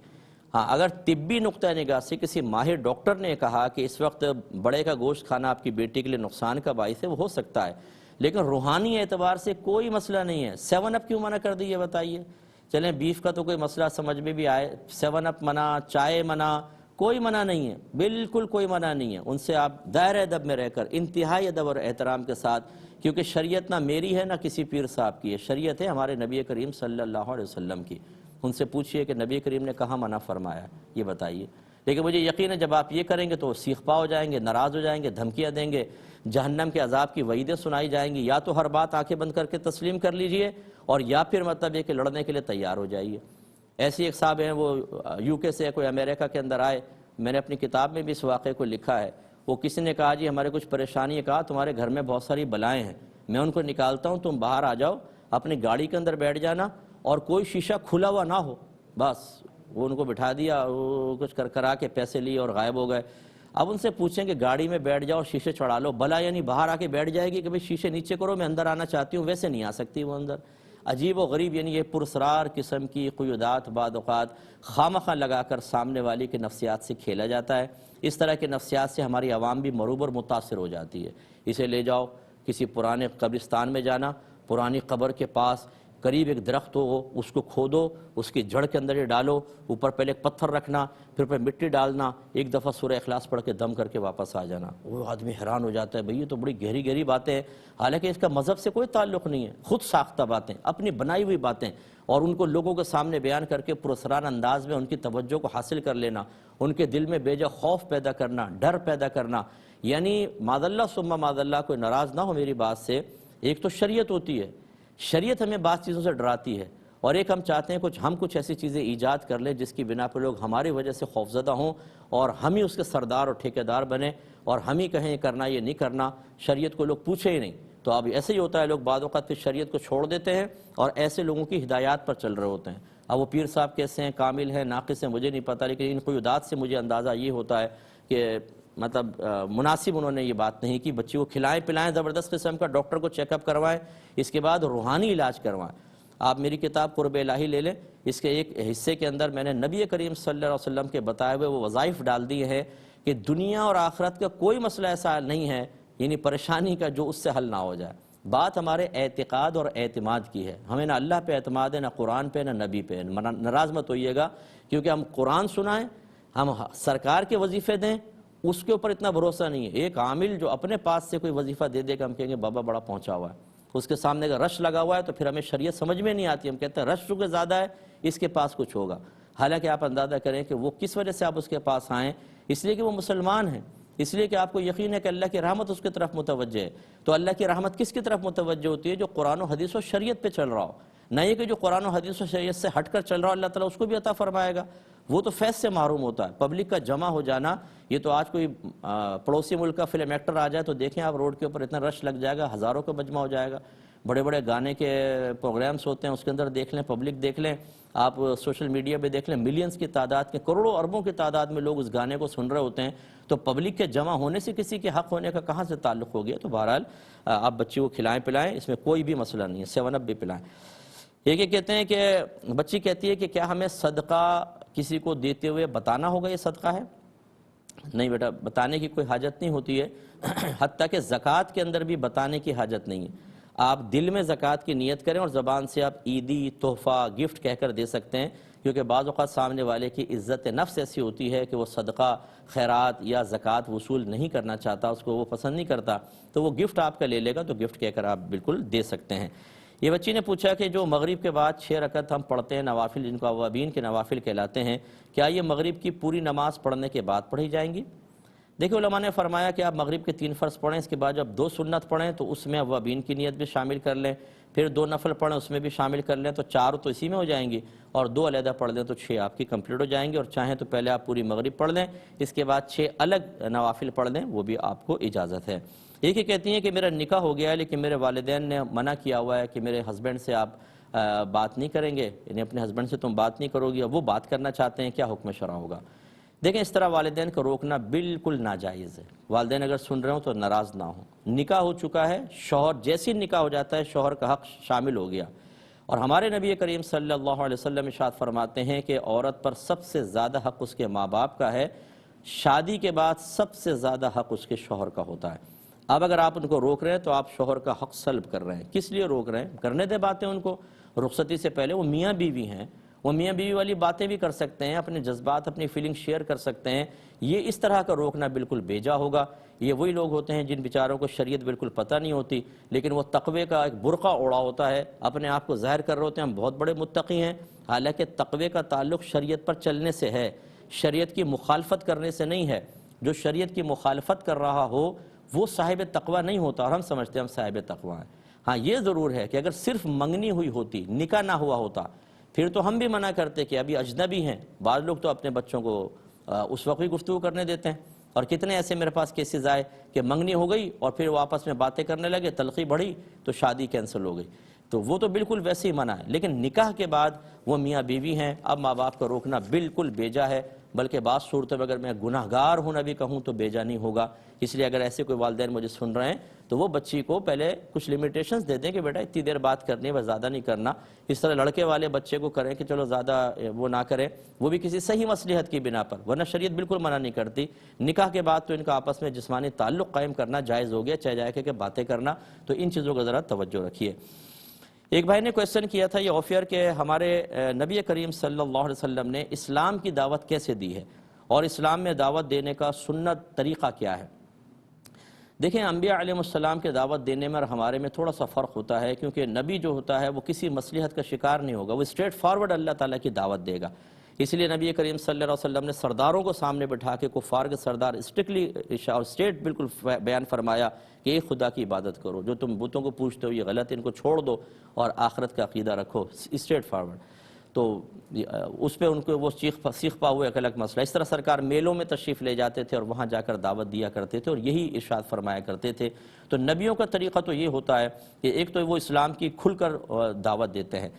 ہاں اگر طبی نقطہ نگاہ سے کسی ماہر ڈاکٹر نے کہا کہ اس وقت بڑے کا گوشت کھانا آپ کی بیٹی کے لیے نقصان کا باعث ہے, وہ ہو سکتا ہے. لیکن روحانی اعتبار سے کوئی مسئلہ نہیں ہے. 7 اپ کیوں منع کر دی یہ بتائیے؟ چلیں بیف کا تو کوئی مسئلہ سمجھ میں بھی آئے, 7 اپ منع, چائے منع, کوئی منع نہیں ہے, بالکل کوئی منع نہیں ہے. ان سے آپ دائرہ ادب میں رہ کر انتہائی ادب اور احترام کے ساتھ, کیونکہ شریعت نہ میری ہے نہ کسی پیر صاحب کی ہے, شریعت ہے ہمارے نبی کریم صلی اللہ علیہ وسلم کی. ان سے پوچھئے کہ نبی کریم نے کہاں منع فرمایا, یہ بتائیے. لیکن مجھے یقین ہے جب آپ یہ کریں گے تو سیخ پا ہو جائیں گے, ناراض ہو جائیں گے, دھمکیاں دیں گے, جہنم کے عذاب کی وعیدیں سنائی جائیں گی. یا تو ہر بات آنکھیں بند کر کے تسلیم کر لیجئے, اور یا پھر مطلب یہ کہ لڑنے کے لیے تیار ہو جائیے. ایسی ایک صاحب ہیں, وہ یو کے سے کوئی امریکہ کے اندر آئے, میں نے اپنی کتاب میں بھی اس واقعے کو لکھا ہے. وہ کسی نے کہا جی ہمارے کچھ پریشانی ہے, کہا تمہارے گھر میں بہت ساری بلائیں ہیں, میں ان کو نکالتا ہوں, تم باہر آ جاؤ, اپنی گاڑی کے اندر بیٹھ جانا اور کوئی شیشہ کھلا ہوا نہ ہو, بس. وہ ان کو بٹھا دیا, وہ کچھ کرا کے پیسے لیے اور غائب ہو گئے. اب ان سے پوچھیں کہ گاڑی میں بیٹھ جاؤ, شیشے چڑھا لو, بلا یعنی باہر آ کے بیٹھ جائے گی کہ بھئی شیشے نیچے کرو, میں اندر آنا چاہتی ہوں, ویسے نہیں آ سکتی وہ اندر. عجیب و غریب, یعنی یہ پرسرار قسم کی قیودات بعض اوقات خامخواہ لگا کر سامنے والی کے نفسیات سے کھیلا جاتا ہے. اس طرح کے نفسیات سے ہماری عوام بھی مروب اور متاثر ہو جاتی ہے. اسے لے جاؤ کسی پرانے قبرستان میں جانا, پرانی قبر کے پاس قریب ایک درخت ہو, اس کو کھودو, اس کی جڑ کے اندر یہ ڈالو, اوپر پہلے ایک پتھر رکھنا, پھر پہ مٹی ڈالنا, ایک دفعہ سورہ اخلاص پڑھ کے دم کر کے واپس آ جانا. وہ آدمی حیران ہو جاتا ہے, بھئی یہ تو بڑی گہری گہری باتیں ہیں, حالانکہ اس کا مذہب سے کوئی تعلق نہیں ہے, خود ساختہ باتیں, اپنی بنائی ہوئی باتیں, اور ان کو لوگوں کے سامنے بیان کر کے پراسرار انداز میں ان کی توجہ کو حاصل کر لینا, ان کے دل میں بے جا خوف پیدا کرنا, ڈر پیدا کرنا. یعنی معاذ اللہ ثم معاذ اللہ, کوئی ناراض نہ ہو میری بات سے, ایک تو شریعت ہوتی ہے, شریعت ہمیں بعض چیزوں سے ڈراتی ہے, اور ایک ہم چاہتے ہیں ہم کچھ ایسی چیزیں ایجاد کر لیں جس کی بنا پر لوگ ہماری وجہ سے خوفزدہ ہوں, اور ہم ہی اس کے سردار اور ٹھیکیدار بنیں, اور ہم ہی کہیں یہ کرنا یہ نہیں کرنا, شریعت کو لوگ پوچھے ہی نہیں. تو اب ایسے ہی ہوتا ہے, لوگ بعض اوقات پھر شریعت کو چھوڑ دیتے ہیں اور ایسے لوگوں کی ہدایات پر چل رہے ہوتے ہیں. اب وہ پیر صاحب کیسے ہیں, کامل ہیں, ناقص ہیں, مجھے نہیں پتہ, لیکن ان قیودات سے مجھے اندازہ یہ ہوتا ہے کہ مطلب مناسب انہوں نے یہ بات نہیں کی. بچی کو کھلائیں پلائیں زبردست قسم کا, ڈاکٹر کو چیک اپ کروائیں, اس کے بعد روحانی علاج کروائیں. آپ میری کتاب قرب الہی لے لیں, اس کے ایک حصے کے اندر میں نے نبی کریم صلی اللہ علیہ وسلم کے بتائے ہوئے وہ وظائف ڈال دیے ہیں کہ دنیا اور آخرت کا کوئی مسئلہ ایسا نہیں ہے, یعنی پریشانی کا, جو اس سے حل نہ ہو جائے. بات ہمارے اعتقاد اور اعتماد کی ہے. ہمیں نہ اللہ پہ اعتماد ہے، نہ قرآن پہ، نہ نبی پہ. ناراض مت ہوئیے گا، کیونکہ ہم قرآن سنائیں، ہم سرکار کے وظیفے دیں، اس کے اوپر اتنا بھروسہ نہیں ہے. ایک عامل جو اپنے پاس سے کوئی وظیفہ دے دے گا، ہم کہیں گے بابا بڑا پہنچا ہوا ہے. اس کے سامنے اگر رش لگا ہوا ہے تو پھر ہمیں شریعت سمجھ میں نہیں آتی. ہم کہتے ہیں رش چونکہ زیادہ ہے، اس کے پاس کچھ ہوگا. حالانکہ آپ اندازہ کریں کہ وہ کس وجہ سے آپ اس کے پاس آئیں، اس لیے کہ وہ مسلمان ہیں، اس لیے کہ آپ کو یقین ہے کہ اللہ کی رحمت اس کی طرف متوجہ ہے. تو اللہ کی رحمت کس کی طرف متوجہ ہوتی ہے؟ جو قرآن و حدیث و شریعت پہ چل رہا ہو. نہ یہ کہ جو قرآن و حدیث و شریعت سے ہٹ کر چل رہا ہو اللہ تعالیٰ اس کو بھی عطا فرمائے گا، وہ تو فیض سے محروم ہوتا ہے. پبلک کا جمع ہو جانا، یہ تو آج کوئی پڑوسی ملک کا فلم ایکٹر آ جائے تو دیکھیں آپ روڈ کے اوپر اتنا رش لگ جائے گا، ہزاروں کا مجمع ہو جائے گا. بڑے بڑے گانے کے پروگرامز ہوتے ہیں، اس کے اندر دیکھ لیں، پبلک دیکھ لیں، آپ سوشل میڈیا پہ دیکھ لیں، ملینز کی تعداد کے، کروڑوں اربوں کی تعداد میں لوگ اس گانے کو سن رہے ہوتے ہیں. تو پبلک کے جمع ہونے سے کسی کے حق ہونے کا کہاں سے تعلق ہو گیا؟ تو بہرحال آپ بچی کو کھلائیں پلائیں، اس میں کوئی بھی مسئلہ نہیں ہے. 7 اپ بھی پلائیں. ایک یہ کہتے ہیں کہ بچی کہتی ہے کہ کیا ہمیں صدقہ کسی کو دیتے ہوئے بتانا ہوگا یہ صدقہ ہے؟ نہیں بیٹا، بتانے کی کوئی حاجت نہیں ہوتی ہے. حتیٰ کہ زکوٰۃ کے اندر بھی بتانے کی حاجت نہیں ہے. آپ دل میں زکوٰۃ کی نیت کریں اور زبان سے آپ عیدی، تحفہ، گفٹ کہہ کر دے سکتے ہیں، کیونکہ بعض اوقات سامنے والے کی عزت نفس ایسی ہوتی ہے کہ وہ صدقہ، خیرات یا زکوٰۃ وصول نہیں کرنا چاہتا، اس کو وہ پسند نہیں کرتا، تو وہ گفٹ آپ کا لے لے گا، تو گفٹ کہہ کر آپ بالکل دے سکتے ہیں. یہ بچی نے پوچھا کہ جو مغرب کے بعد 6 رکعت ہم پڑھتے ہیں نوافل، جن کو اوابین کے نوافل کہلاتے ہیں، کیا یہ مغرب کی پوری نماز پڑھنے کے بعد پڑھی جائیں گی؟ دیکھیں علماء نے فرمایا کہ آپ مغرب کے 3 فرض پڑھیں، اس کے بعد جب 2 سنت پڑھیں تو اس میں اوابین کی نیت بھی شامل کر لیں، پھر 2 نفل پڑھیں اس میں بھی شامل کر لیں، تو 4 تو اسی میں ہو جائیں گی، اور 2 علیحدہ پڑھ لیں تو 6 آپ کی کمپلیٹ ہو جائیں گے. اور چاہیں تو پہلے آپ پوری مغرب پڑھ لیں، اس کے بعد 6 الگ نوافل پڑھ لیں، وہ بھی آپ کو اجازت ہے. ایک ہی کہتی ہیں کہ میرا نکاح ہو گیا ہے لیکن میرے والدین نے منع کیا ہوا ہے کہ میرے ہسبینڈ سے آپ بات نہیں کریں گے، یعنی اپنے ہسبینڈ سے تم بات نہیں کرو گی، اور وہ بات کرنا چاہتے ہیں، کیا حکم شرع ہوگا؟ دیکھیں اس طرح والدین کو روکنا بالکل ناجائز ہے. والدین اگر سن رہے ہوں تو ناراض نہ ہوں. نکاح ہو چکا ہے، شوہر جیسی نکاح ہو جاتا ہے شوہر کا حق شامل ہو گیا. اور ہمارے نبی کریم صلی اللہ علیہ وسلم ارشاد فرماتے ہیں کہ عورت پر سب سے زیادہ حق اس کے ماں باپ کا ہے، شادی کے بعد سب سے زیادہ حق اس کے شوہر کا ہوتا ہے. اب اگر آپ ان کو روک رہے ہیں تو آپ شوہر کا حق سلب کر رہے ہیں. کس لیے روک رہے ہیں؟ کرنے دے باتیں ان کو. رخصتی سے پہلے وہ میاں بیوی ہیں، وہ میاں بیوی والی باتیں بھی کر سکتے ہیں، اپنے جذبات، اپنی فیلنگ شیئر کر سکتے ہیں. یہ اس طرح کا روکنا بالکل بیجا ہوگا. یہ وہی لوگ ہوتے ہیں جن بیچاروں کو شریعت بالکل پتہ نہیں ہوتی، لیکن وہ تقوی کا ایک برقع اوڑا ہوتا ہے، اپنے آپ کو ظاہر کر رہے ہوتے ہیں ہم بہت بڑے متقی ہیں، حالانکہ تقوی کا تعلق شریعت پر چلنے سے ہے، شریعت کی مخالفت کرنے سے نہیں ہے. جو شریعت کی مخالفت کر رہا ہو وہ صاحب تقوی نہیں ہوتا، اور ہم سمجھتے ہیں ہم صاحب تقوی ہیں. ہاں یہ ضرور ہے کہ اگر صرف منگنی ہوئی ہوتی، نکاح نہ ہوا ہوتا، پھر تو ہم بھی منع کرتے کہ ابھی اجنبی ہیں. بعض لوگ تو اپنے بچوں کو اس وقت بھی گفتگو کرنے دیتے ہیں، اور کتنے ایسے میرے پاس کیسز آئے کہ منگنی ہو گئی اور پھر وہ آپس میں باتیں کرنے لگے، تلخی بڑھی تو شادی کینسل ہو گئی. تو وہ تو بالکل ویسے ہی منع ہے. لیکن نکاح کے بعد وہ میاں بیوی ہیں، اب ماں باپ کا روکنا بالکل بیجا ہے. بلکہ بعض صورتوں میں اگر میں گناہ گار ہوں نہ بھی کہوں تو بیجا نہیں ہوگا. اس لیے اگر ایسے کوئی والدین مجھے سن رہے ہیں تو وہ بچی کو پہلے کچھ لیمیٹیشنز دے دیں کہ بیٹا اتنی دیر بات کرنی ہے، بس زیادہ نہیں کرنا. اس طرح لڑکے والے بچے کو کریں کہ چلو زیادہ وہ نہ کریں، وہ بھی کسی صحیح مصلحت کی بنا پر، ورنہ شریعت بالکل منع نہیں کرتی. نکاح کے بعد تو ان کا آپس میں جسمانی تعلق قائم کرنا جائز ہو گیا، چاہے جائے کہ باتیں کرنا. تو ان چیزوں کا ذرا توجہ رکھیے. ایک بھائی نے کویسچن کیا تھا یہ آفیئر کہ ہمارے نبی کریم صلی اللہ علیہ وسلم نے اسلام کی دعوت کیسے دی ہے، اور اسلام میں دعوت دینے کا سنت طریقہ کیا ہے؟ دیکھیں انبیاء علیہ السلام کے دعوت دینے میں اور ہمارے میں تھوڑا سا فرق ہوتا ہے، کیونکہ نبی جو ہوتا ہے وہ کسی مصلحت کا شکار نہیں ہوگا، وہ اسٹریٹ فارورڈ اللہ تعالیٰ کی دعوت دے گا. اس لیے نبی کریم صلی اللہ علیہ وسلم نے سرداروں کو سامنے بٹھا کے کفار کے سردار اسٹرکٹلی اور اسٹریٹ بالکل بیان فرمایا کہ ایک خدا کی عبادت کرو، جو تم بتوں کو پوچھتے ہو یہ غلط ہے، ان کو چھوڑ دو اور آخرت کا عقیدہ رکھو، اسٹریٹ فارورڈ. تو اس پہ ان کو وہ سیخ پا ہوئے ایک الگ مسئلہ. اس طرح سرکار میلوں میں تشریف لے جاتے تھے اور وہاں جا کر دعوت دیا کرتے تھے اور یہی ارشاد فرمایا کرتے تھے. تو نبیوں کا طریقہ تو یہ ہوتا ہے کہ ایک تو وہ اسلام کی کھل کر دعوت دیتے ہیں،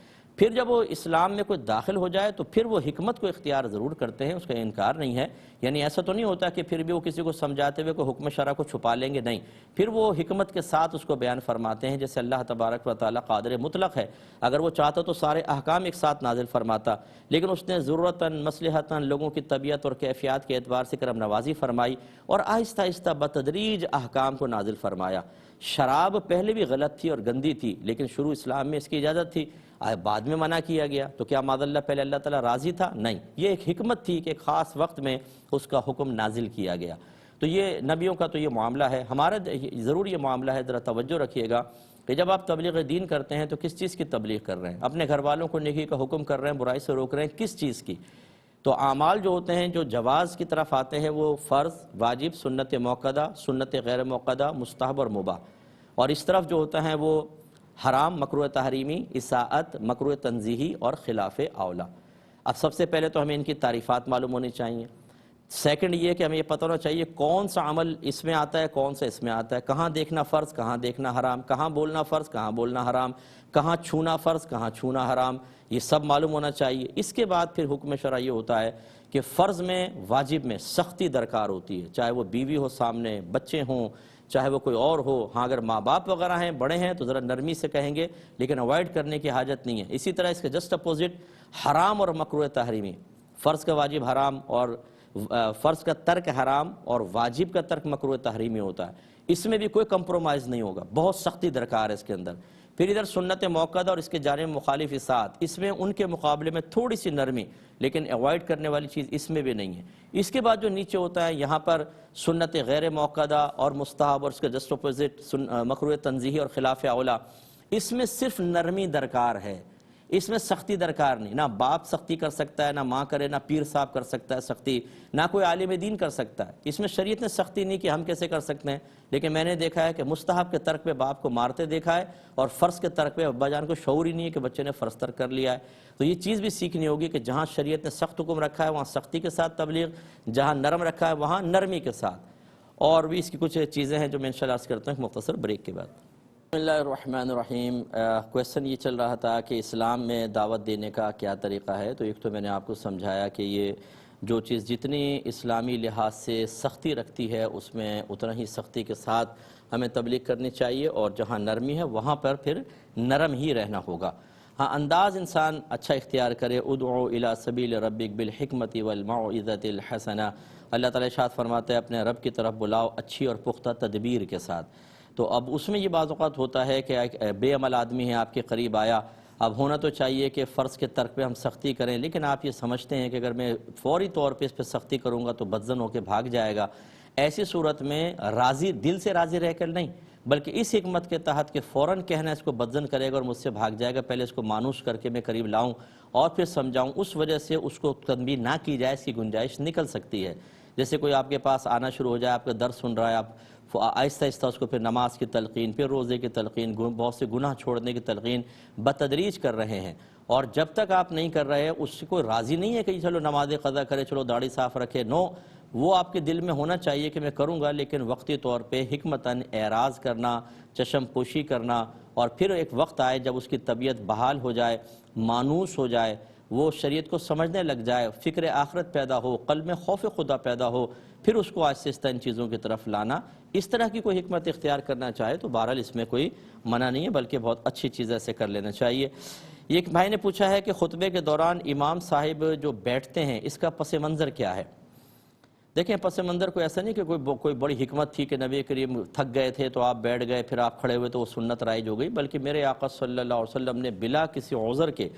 پھر جب وہ اسلام میں کوئی داخل ہو جائے تو پھر وہ حکمت کو اختیار ضرور کرتے ہیں، اس کا انکار نہیں ہے، یعنی ایسا تو نہیں ہوتا کہ پھر بھی وہ کسی کو سمجھاتے ہوئے کوئی حکم شرع کو چھپا لیں گے، نہیں، پھر وہ حکمت کے ساتھ اس کو بیان فرماتے ہیں، جیسے اللہ تبارک و تعالیٰ قادر مطلق ہے، اگر وہ چاہتا تو سارے احکام ایک ساتھ نازل فرماتا، لیکن اس نے ضرورتاً مصلحتاً لوگوں کی طبیعت اور کیفیات کے اعتبار سے کرم نوازی فرمائی اور آہستہ آہستہ بتدریج احکام کو نازل فرمایا۔ شراب پہلے بھی غلط تھی اور گندی تھی، لیکن شروع اسلام میں اس کی اجازت تھی، بعد میں منع کیا گیا، تو کیا معاذ اللہ پہلے اللہ تعالیٰ راضی تھا؟ نہیں، یہ ایک حکمت تھی کہ ایک خاص وقت میں اس کا حکم نازل کیا گیا۔ تو یہ نبیوں کا تو یہ معاملہ ہے، ہمارا ضرور یہ معاملہ ہے، ذرا توجہ رکھیے گا کہ جب آپ تبلیغ دین کرتے ہیں تو کس چیز کی تبلیغ کر رہے ہیں؟ اپنے گھر والوں کو نیکی کا حکم کر رہے ہیں، برائی سے روک رہے ہیں، کس چیز کی؟ تو اعمال جو ہوتے ہیں جو جواز کی طرف آتے ہیں وہ فرض، واجب، سنت موقدہ، سنت غیر موقدہ، مستحب اور مباح، اور اس طرف جو ہوتا ہے وہ حرام، مکروہ تحریمی، اساءت، مکروہ تنزیہی اور خلاف اولا۔ اب سب سے پہلے تو ہمیں ان کی تعریفات معلوم ہونی چاہیے، سیکنڈ یہ کہ ہمیں یہ پتہ ہونا چاہیے کون سا عمل اس میں آتا ہے، کون سا اس میں آتا ہے، کہاں دیکھنا فرض، کہاں دیکھنا حرام، کہاں بولنا فرض، کہاں بولنا حرام، کہاں چھونا فرض، کہاں چھونا حرام، یہ سب معلوم ہونا چاہیے۔ اس کے بعد پھر حکم شرع یہ ہوتا ہے کہ فرض میں، واجب میں سختی درکار ہوتی ہے، چاہے وہ بیوی ہو سامنے، بچے ہوں، چاہے وہ کوئی اور ہو، ہاں اگر ماں باپ وغیرہ ہیں، بڑے ہیں تو ذرا نرمی سے کہیں گے، لیکن اوائڈ کرنے کی حاجت نہیں ہے۔ اسی طرح اس کے جسٹ اپوزٹ حرام اور مکروہ تحریمی، فرض کا واجب حرام اور فرض کا ترک حرام اور واجب کا ترک مکروہ تحریمی ہوتا ہے، اس میں بھی کوئی کمپرومائز نہیں ہوگا، بہت سختی درکار ہے اس کے اندر۔ پھر ادھر سنت موقدہ اور اس کے جانب مخالف اساعت، اس میں ان کے مقابلے میں تھوڑی سی نرمی، لیکن اوائڈ کرنے والی چیز اس میں بھی نہیں ہے۔ اس کے بعد جو نیچے ہوتا ہے یہاں پر سنت غیر موقدہ اور مستحب اور اس کے جسٹ اپوزٹ مکروہ تنزیہی اور خلاف اولا، اس میں صرف نرمی درکار ہے، اس میں سختی درکار نہیں، نہ باپ سختی کر سکتا ہے، نہ ماں کرے، نہ پیر صاحب کر سکتا ہے سختی، نہ کوئی عالم دین کر سکتا ہے، اس میں شریعت نے سختی نہیں کہ ہم کیسے کر سکتے ہیں، لیکن میں نے دیکھا ہے کہ مستحب کے ترک پہ باپ کو مارتے دیکھا ہے اور فرض کے ترک پہ ابا جان کو شعور ہی نہیں ہے کہ بچے نے فرض ترک کر لیا ہے۔ تو یہ چیز بھی سیکھنی ہوگی کہ جہاں شریعت نے سخت حکم رکھا ہے وہاں سختی کے ساتھ تبلیغ، جہاں نرم رکھا ہے وہاں نرمی کے ساتھ، اور بھی اس کی کچھ چیزیں ہیں جو میں انشاءاللہ عرض کرتا ہوں ایک مختصر بریک کے بعد۔ بسم اللہ الرحمن الرحیم۔ کویسچن یہ چل رہا تھا کہ اسلام میں دعوت دینے کا کیا طریقہ ہے، تو ایک تو میں نے آپ کو سمجھایا کہ یہ جو چیز جتنی اسلامی لحاظ سے سختی رکھتی ہے اس میں اتنا ہی سختی کے ساتھ ہمیں تبلیغ کرنی چاہیے، اور جہاں نرمی ہے وہاں پر پھر نرم ہی رہنا ہوگا۔ ہاں انداز انسان اچھا اختیار کرے، ادعو الی سبیل ربک بالحکمت والموعظۃ الحسنہ، اللہ تعالیٰ ارشاد فرماتے ہیں اپنے رب کی طرف بلاؤ اچھی اور پختہ تدبیر کے ساتھ۔ تو اب اس میں یہ بعض اوقات ہوتا ہے کہ ایک بے عمل آدمی ہے آپ کے قریب آیا، اب ہونا تو چاہیے کہ فرض کے ترک پہ ہم سختی کریں، لیکن آپ یہ سمجھتے ہیں کہ اگر میں فوری طور پہ اس پہ سختی کروں گا تو بدظن ہو کے بھاگ جائے گا، ایسی صورت میں راضی، دل سے راضی رہ کر نہیں بلکہ اس حکمت کے تحت کہ فوراً کہنا اس کو بدظن کرے گا اور مجھ سے بھاگ جائے گا، پہلے اس کو مانوس کر کے میں قریب لاؤں اور پھر سمجھاؤں، اس وجہ سے اس کو تنبیہ نہ کی جائے، اس کی گنجائش نکل سکتی ہے۔ جیسے کوئی آپ کے پاس آنا شروع ہو جائے، آپ کا درس سن رہا ہے، آپ آہستہ آہستہ اس کو پھر نماز کی تلقین، پھر روزے کی تلقین، بہت سے گناہ چھوڑنے کی تلقین بتدریج کر رہے ہیں، اور جب تک آپ نہیں کر رہے اس سے کوئی راضی نہیں ہے کہ چلو نماز قضا کرے، چلو داڑھی صاف رکھے، نو، وہ آپ کے دل میں ہونا چاہیے کہ میں کروں گا، لیکن وقتی طور پہ حکمتاً اعراض کرنا، چشم پوشی کرنا، اور پھر ایک وقت آئے جب اس کی طبیعت بحال ہو جائے، مانوس ہو جائے، وہ شریعت کو سمجھنے لگ جائے، فکر آخرت پیدا ہو، قلب میں خوف خدا پیدا ہو، پھر اس کو آہستہ آہستہ ان چیزوں کی طرف لانا، اس طرح کی کوئی حکمت اختیار کرنا چاہے تو بہرحال اس میں کوئی منع نہیں ہے، بلکہ بہت اچھی چیز ایسے کر لینا چاہیے۔ ایک بھائی نے پوچھا ہے کہ خطبے کے دوران امام صاحب جو بیٹھتے ہیں اس کا پس منظر کیا ہے؟ دیکھیں پس منظر کوئی ایسا نہیں کہ کوئی بڑی حکمت تھی کہ نبی کریم تھک گئے تھے تو آپ بیٹھ گئے، پھر آپ کھڑے ہوئے تو وہ سنت رائج ہو گئی، بلکہ میرے آقا صلی اللہ علیہ وسلم نے بلا کسی عذر کے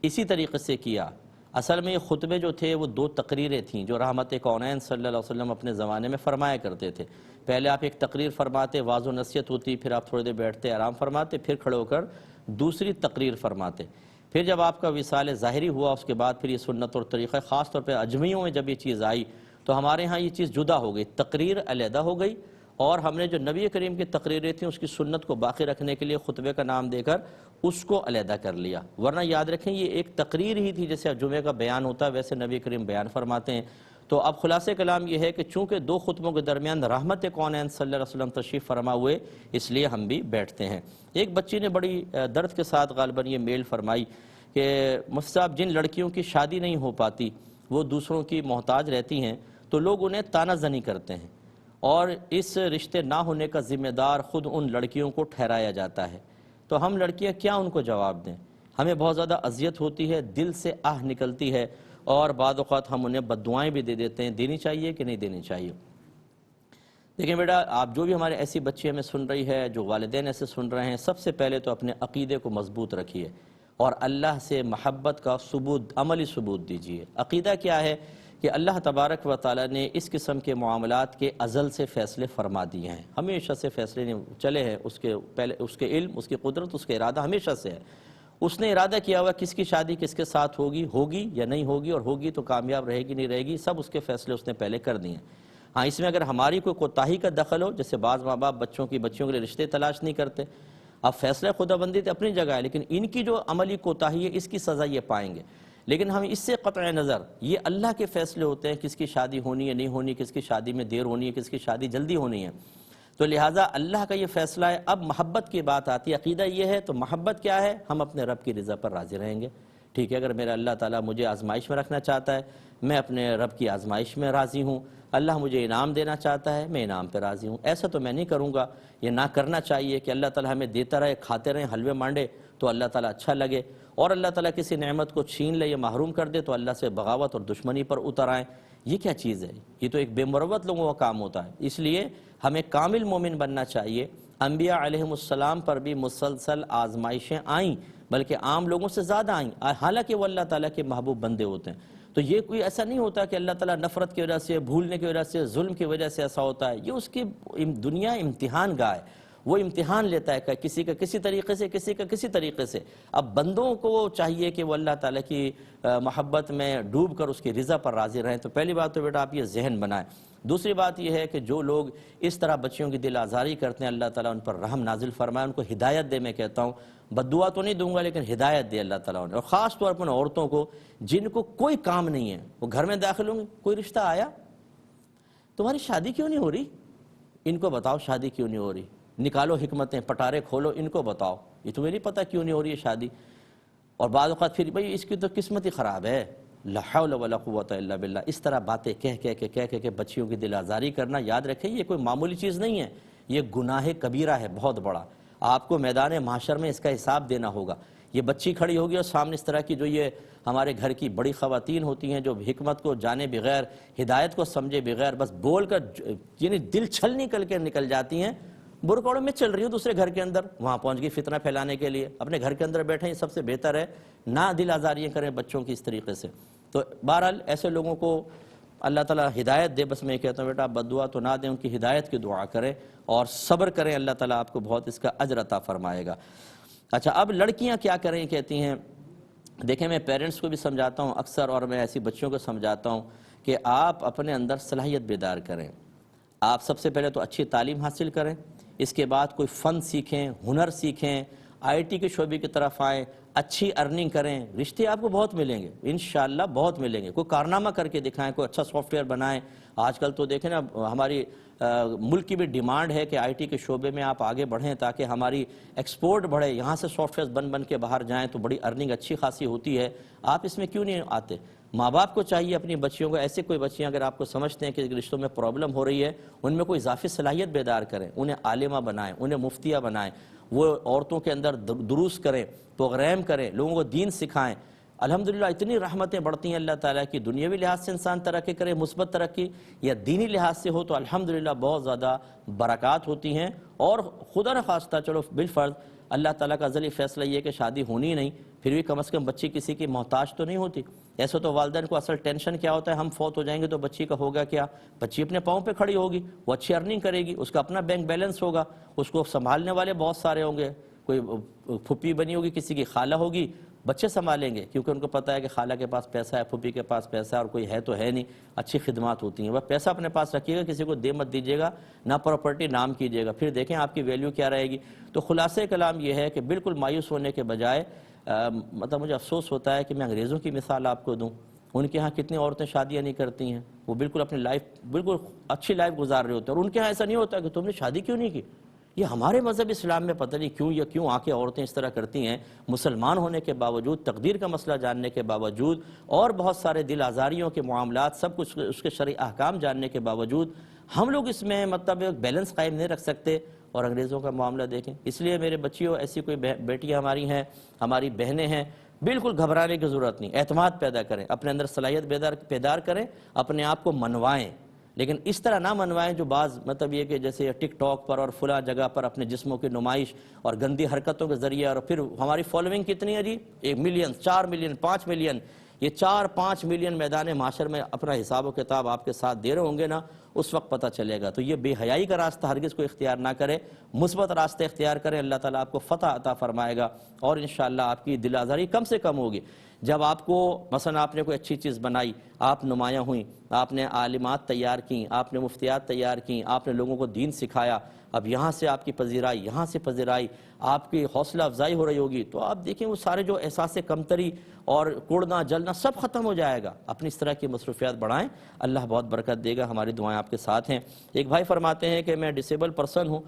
اسی طریقے سے کیا۔ اصل میں یہ خطبے جو تھے وہ دو تقریریں تھیں جو رحمت کونین صلی اللہ علیہ وسلم اپنے زمانے میں فرمایا کرتے تھے۔ پہلے آپ ایک تقریر فرماتے، واعظ و نصیحت ہوتی، پھر آپ تھوڑے دیر بیٹھتے آرام فرماتے، پھر کھڑے ہو کر دوسری تقریر فرماتے۔ پھر جب آپ کا وصال ظاہری ہوا اس کے بعد پھر یہ سنت اور طریقہ، خاص طور پہ اجمیوں میں جب یہ چیز آئی تو ہمارے ہاں یہ چیز جدا ہو گئی، تقریر علیحدہ ہو گئی، اور ہم نے جو نبی کریم کی تقریریں تھیں اس کی سنت کو باقی رکھنے کے لیے خطبے کا نام دے کر اس کو علیحدہ کر لیا، ورنہ یاد رکھیں یہ ایک تقریر ہی تھی، جیسے جمعے کا بیان ہوتا ہے ویسے نبی کریم بیان فرماتے ہیں۔ تو اب خلاصہ کلام یہ ہے کہ چونکہ دو خطبوں کے درمیان رحمت کونین صلی اللہ علیہ وسلم تشریف فرما ہوئے، اس لیے ہم بھی بیٹھتے ہیں۔ ایک بچی نے بڑی درد کے ساتھ غالباً یہ میل فرمائی کہ مفتی صاحب جن لڑکیوں کی شادی نہیں ہو پاتی وہ دوسروں کی محتاج رہتی ہیں تو لوگ انہیں طعنہ زنی کرتے ہیں اور اس رشتے نہ ہونے کا ذمہ دار خود ان لڑکیوں کو ٹھہرایا جاتا ہے، تو ہم لڑکیاں کیا ان کو جواب دیں؟ ہمیں بہت زیادہ اذیت ہوتی ہے، دل سے آہ نکلتی ہے اور بعض اوقات ہم انہیں بد دعائیں بھی دے دیتے ہیں۔ دینی چاہیے کہ نہیں دینی چاہیے؟ دیکھیں بیٹا، آپ جو بھی ہمارے ایسی بچی ہمیں سن رہی ہے، جو والدین ایسے سن رہے ہیں، سب سے پہلے تو اپنے عقیدے کو مضبوط رکھیے اور اللہ سے محبت کا ثبوت، عملی ثبوت دیجیے۔ عقیدہ کیا ہے کہ اللہ تبارک و تعالیٰ نے اس قسم کے معاملات کے ازل سے فیصلے فرما دیے ہیں، ہمیشہ سے فیصلے نہیں چلے ہیں، اس کے علم، اس کی قدرت، اس کے ارادہ ہمیشہ سے ہے۔ اس نے ارادہ کیا ہوا کس کی شادی کس کے ساتھ ہوگی یا نہیں ہوگی، اور ہوگی تو کامیاب رہے گی نہیں رہے گی، سب اس کے فیصلے اس نے پہلے کر دیے ہیں۔ ہاں، اس میں اگر ہماری کوئی کوتاہی کا دخل ہو، جیسے بعض ماں باپ بچیوں کے لیے رشتے تلاش نہیں کرتے، اب فیصلہ خدا بندی تو اپنی جگہ ہے، لیکن ان کی جو عملی کوتاہی ہے اس کی سزا یہ پائیں گے۔ لیکن ہم اس سے قطع نظر، یہ اللہ کے فیصلے ہوتے ہیں کس کی شادی ہونی ہے نہیں ہونی، کس کی شادی میں دیر ہونی ہے، کس کی شادی جلدی ہونی ہے، تو لہٰذا اللہ کا یہ فیصلہ ہے۔ اب محبت کی بات آتی ہے، عقیدہ یہ ہے، تو محبت کیا ہے؟ ہم اپنے رب کی رضا پر راضی رہیں گے۔ ٹھیک ہے، اگر میرا اللہ تعالیٰ مجھے آزمائش میں رکھنا چاہتا ہے، میں اپنے رب کی آزمائش میں راضی ہوں، اللہ مجھے انعام دینا چاہتا ہے، میں انعام پہ راضی ہوں۔ ایسا تو میں نہیں کروں گا، یہ نہ کرنا چاہیے کہ اللہ تعالیٰ ہمیں دیتا رہے، کھاتے رہیں حلوے مانڈے تو اللہ تعالیٰ اچھا لگے، اور اللہ تعالیٰ کسی نعمت کو چھین لے یا محروم کر دے تو اللہ سے بغاوت اور دشمنی پر اتر آئیں۔ یہ کیا چیز ہے؟ یہ تو ایک بے مروت لوگوں کا کام ہوتا ہے۔ اس لیے ہمیں کامل مومن بننا چاہیے۔ انبیاء علیہم السلام پر بھی مسلسل آزمائشیں آئیں، بلکہ عام لوگوں سے زیادہ آئیں، حالانکہ وہ اللہ تعالیٰ کے محبوب بندے ہوتے ہیں۔ تو یہ کوئی ایسا نہیں ہوتا کہ اللہ تعالیٰ نفرت کی وجہ سے، بھولنے کی وجہ سے، ظلم کی وجہ سے ایسا ہوتا ہے۔ یہ اس کی دنیا امتحان گاہ ہے، وہ امتحان لیتا ہے کہ کسی کا کسی طریقے سے، کسی کا کسی طریقے سے۔ اب بندوں کو چاہیے کہ وہ اللہ تعالیٰ کی محبت میں ڈوب کر اس کی رضا پر راضی رہیں۔ تو پہلی بات تو بیٹا آپ یہ ذہن بنائیں۔ دوسری بات یہ ہے کہ جو لوگ اس طرح بچیوں کی دل آزاری کرتے ہیں، اللہ تعالیٰ ان پر رحم نازل فرمائے، ان کو ہدایت دے۔ میں کہتا ہوں بد دعا تو نہیں دوں گا، لیکن ہدایت دے اللہ تعالیٰ انہیں، اور خاص طور پر ان عورتوں کو جن کو کوئی کام نہیں ہے، وہ گھر میں داخل ہوں گے، کوئی رشتہ آیا، تمہاری شادی کیوں نہیں ہو رہی؟ ان کو بتاؤ شادی کیوں نہیں ہو رہی، نکالو حکمتیں، پٹارے کھولو، ان کو بتاؤ یہ تمہیں نہیں پتہ کیوں نہیں ہو رہی ہے شادی۔ اور بعض اوقات پھر بھئی اس کی تو قسمت ہی خراب ہے، لا حول ولا قوت الا باللہ، اس طرح باتیں کہہ کے بچیوں کی دل آزاری کرنا، یاد رکھیں یہ کوئی معمولی چیز نہیں ہے، یہ گناہ کبیرہ ہے بہت بڑا۔ آپ کو میدان محشر میں اس کا حساب دینا ہوگا۔ یہ بچی کھڑی ہوگی اور سامنے اس طرح کی جو یہ ہمارے گھر کی بڑی خواتین ہوتی ہیں جو حکمت کو جانے بغیر، ہدایت کو سمجھے بغیر، بس بول کر یعنی دل چھل نکل جاتی ہیں، برقعوں میں چل رہی ہوں دوسرے گھر کے اندر، وہاں پہنچ گئی فتنہ پھیلانے کے لیے۔ اپنے گھر کے اندر بیٹھیں، سب سے بہتر ہے نہ دل آزاریاں کریں بچوں کی اس طریقے سے۔ تو بہرحال ایسے لوگوں کو اللہ تعالیٰ ہدایت دے۔ بس میں کہتا ہوں بیٹا بد دعا تو نہ دیں، ان کی ہدایت کی دعا کریں اور صبر کریں، اللہ تعالیٰ آپ کو بہت اس کا اجر عطا فرمائے گا۔ اچھا، اب لڑکیاں کیا کریں؟ کہتی ہیں، دیکھیں میں پیرنٹس کو بھی سمجھاتا ہوں اکثر، اور میں ایسی بچوں کو سمجھاتا ہوں کہ آپ اپنے اندر صلاحیت بیدار کریں۔ آپ سب سے پہلے تو اچھی تعلیم حاصل کریں، اس کے بعد کوئی فن سیکھیں، ہنر سیکھیں، IT کے شعبے کی طرف آئیں، اچھی ارننگ کریں، رشتے آپ کو بہت ملیں گے انشاءاللہ، بہت ملیں گے۔ کوئی کارنامہ کر کے دکھائیں، کوئی اچھا سافٹ ویئر بنائیں۔ آج کل تو دیکھیں نا، ہماری ملک کی بھی ڈیمانڈ ہے کہ IT کے شعبے میں آپ آگے بڑھیں تاکہ ہماری ایکسپورٹ بڑھے، یہاں سے سافٹ ویئر بن کے باہر جائیں تو بڑی ارننگ اچھی خاصی ہوتی ہے۔ آپ اس میں کیوں نہیں آتے؟ ماں باپ کو چاہیے اپنی بچیوں کو، ایسے کوئی بچیاں اگر آپ کو سمجھتے ہیں کہ رشتوں میں پرابلم ہو رہی ہے، ان میں کوئی اضافی صلاحیت بیدار کریں، انہیں عالمہ بنائیں، انہیں مفتیہ بنائیں، وہ عورتوں کے اندر دروس کریں، پروگرام کریں، لوگوں کو دین سکھائیں۔ الحمدللہ اتنی رحمتیں بڑھتی ہیں اللہ تعالیٰ کی، دنیاوی لحاظ سے انسان ترقی کرے، مثبت ترقی، یا دینی لحاظ سے ہو تو الحمدللہ بہت زیادہ برکات ہوتی ہیں۔ اور خدا نخواستہ چلو بالفرض اللہ تعالیٰ کا ازلی فیصلہ یہ کہ شادی ہونی نہیں، پھر بھی کم از کم بچی کسی کی محتاج تو نہیں ہوتی۔ ایسے تو والدین کو اصل ٹینشن کیا ہوتا ہے، ہم فوت ہو جائیں گے تو بچی کا ہوگا کیا؟ بچی اپنے پاؤں پہ کھڑی ہوگی، وہ اچھی ارننگ کرے گی، اس کا اپنا بینک بیلنس ہوگا، اس کو سنبھالنے والے بہت سارے ہوں گے، کوئی پھپھی بنی ہوگی، کسی کی خالہ ہوگی، بچے سنبھالیں گے کیونکہ ان کو پتہ ہے کہ خالہ کے پاس پیسہ ہے، پھپھی کے پاس پیسہ ہے، اور کوئی ہے تو ہے نہیں، اچھی خدمات ہوتی ہیں۔ وہ پیسہ اپنے پاس رکھیے گا، کسی کو دے مت دیجیے گا، نہ پراپرٹی نام کیجیے گا، پھر دیکھیں آپ کی ویلیو کیا رہے گی۔ تو خلاصہ کلام یہ ہے کہ بالکل مایوس ہونے کے بجائے، مطلب مجھے افسوس ہوتا ہے کہ میں انگریزوں کی مثال آپ کو دوں، ان کے ہاں کتنی عورتیں شادیاں نہیں کرتی ہیں، وہ بالکل اپنی لائف بالکل اچھی لائف گزار رہے ہوتے ہیں، اور ان کے ہاں ایسا نہیں ہوتا کہ تم نے شادی کیوں نہیں کی، یہ ہمارے مذہب اسلام میں پتہ نہیں کیوں آ کے عورتیں اس طرح کرتی ہیں، مسلمان ہونے کے باوجود، تقدیر کا مسئلہ جاننے کے باوجود، اور بہت سارے دل آزاریوں کے معاملات، سب کچھ اس کے شرعی احکام جاننے کے باوجود ہم لوگ اس میں مطلب ایک بیلنس قائم نہیں رکھ سکتے، اور انگریزوں کا معاملہ دیکھیں۔ اس لیے میرے بچیوں، ایسی کوئی بیٹیاں ہماری ہیں، ہماری بہنیں ہیں، بالکل گھبرانے کی ضرورت نہیں، اعتماد پیدا کریں، اپنے اندر صلاحیت بیدار کریں، اپنے آپ کو منوائیں، لیکن اس طرح نہ منوائیں جو بعض مطلب یہ کہ جیسے ٹک ٹاک پر اور فلاں جگہ پر اپنے جسموں کی نمائش اور گندی حرکتوں کے ذریعے، اور پھر ہماری فالوئنگ کتنی ہے جی، 1 ملین، 4 ملین، 5 ملین، یہ 4-5 ملین میدان معاشر میں اپنا حساب و کتاب آپ کے ساتھ دے رہے ہوں گے نا، اس وقت پتہ چلے گا۔ تو یہ بے حیائی کا راستہ ہرگز کو اختیار نہ کرے، مثبت راستہ اختیار کریں، اللہ تعالیٰ آپ کو فتح عطا فرمائے گا، اور انشاءاللہ آپ کی دل آزاری کم سے کم ہوگی۔ جب آپ کو مثلا آپ نے کوئی اچھی چیز بنائی، آپ نمایاں ہوئیں، آپ نے عالمات تیار کیں، آپ نے مفتیات تیار کیں، آپ نے لوگوں کو دین سکھایا، اب یہاں سے آپ کی پذیرائی، یہاں سے پذیرائی، آپ کی حوصلہ افزائی ہو رہی ہوگی، تو آپ دیکھیں وہ سارے جو احساس کمتری اور کوڑنا جلنا سب ختم ہو جائے گا۔ اپنی اس طرح کی مصروفیات بڑھائیں، اللہ بہت برکت دے گا، ہماری دعائیں آپ کے ساتھ ہیں۔ ایک بھائی فرماتے ہیں کہ میں ڈسیبل پرسن ہوں،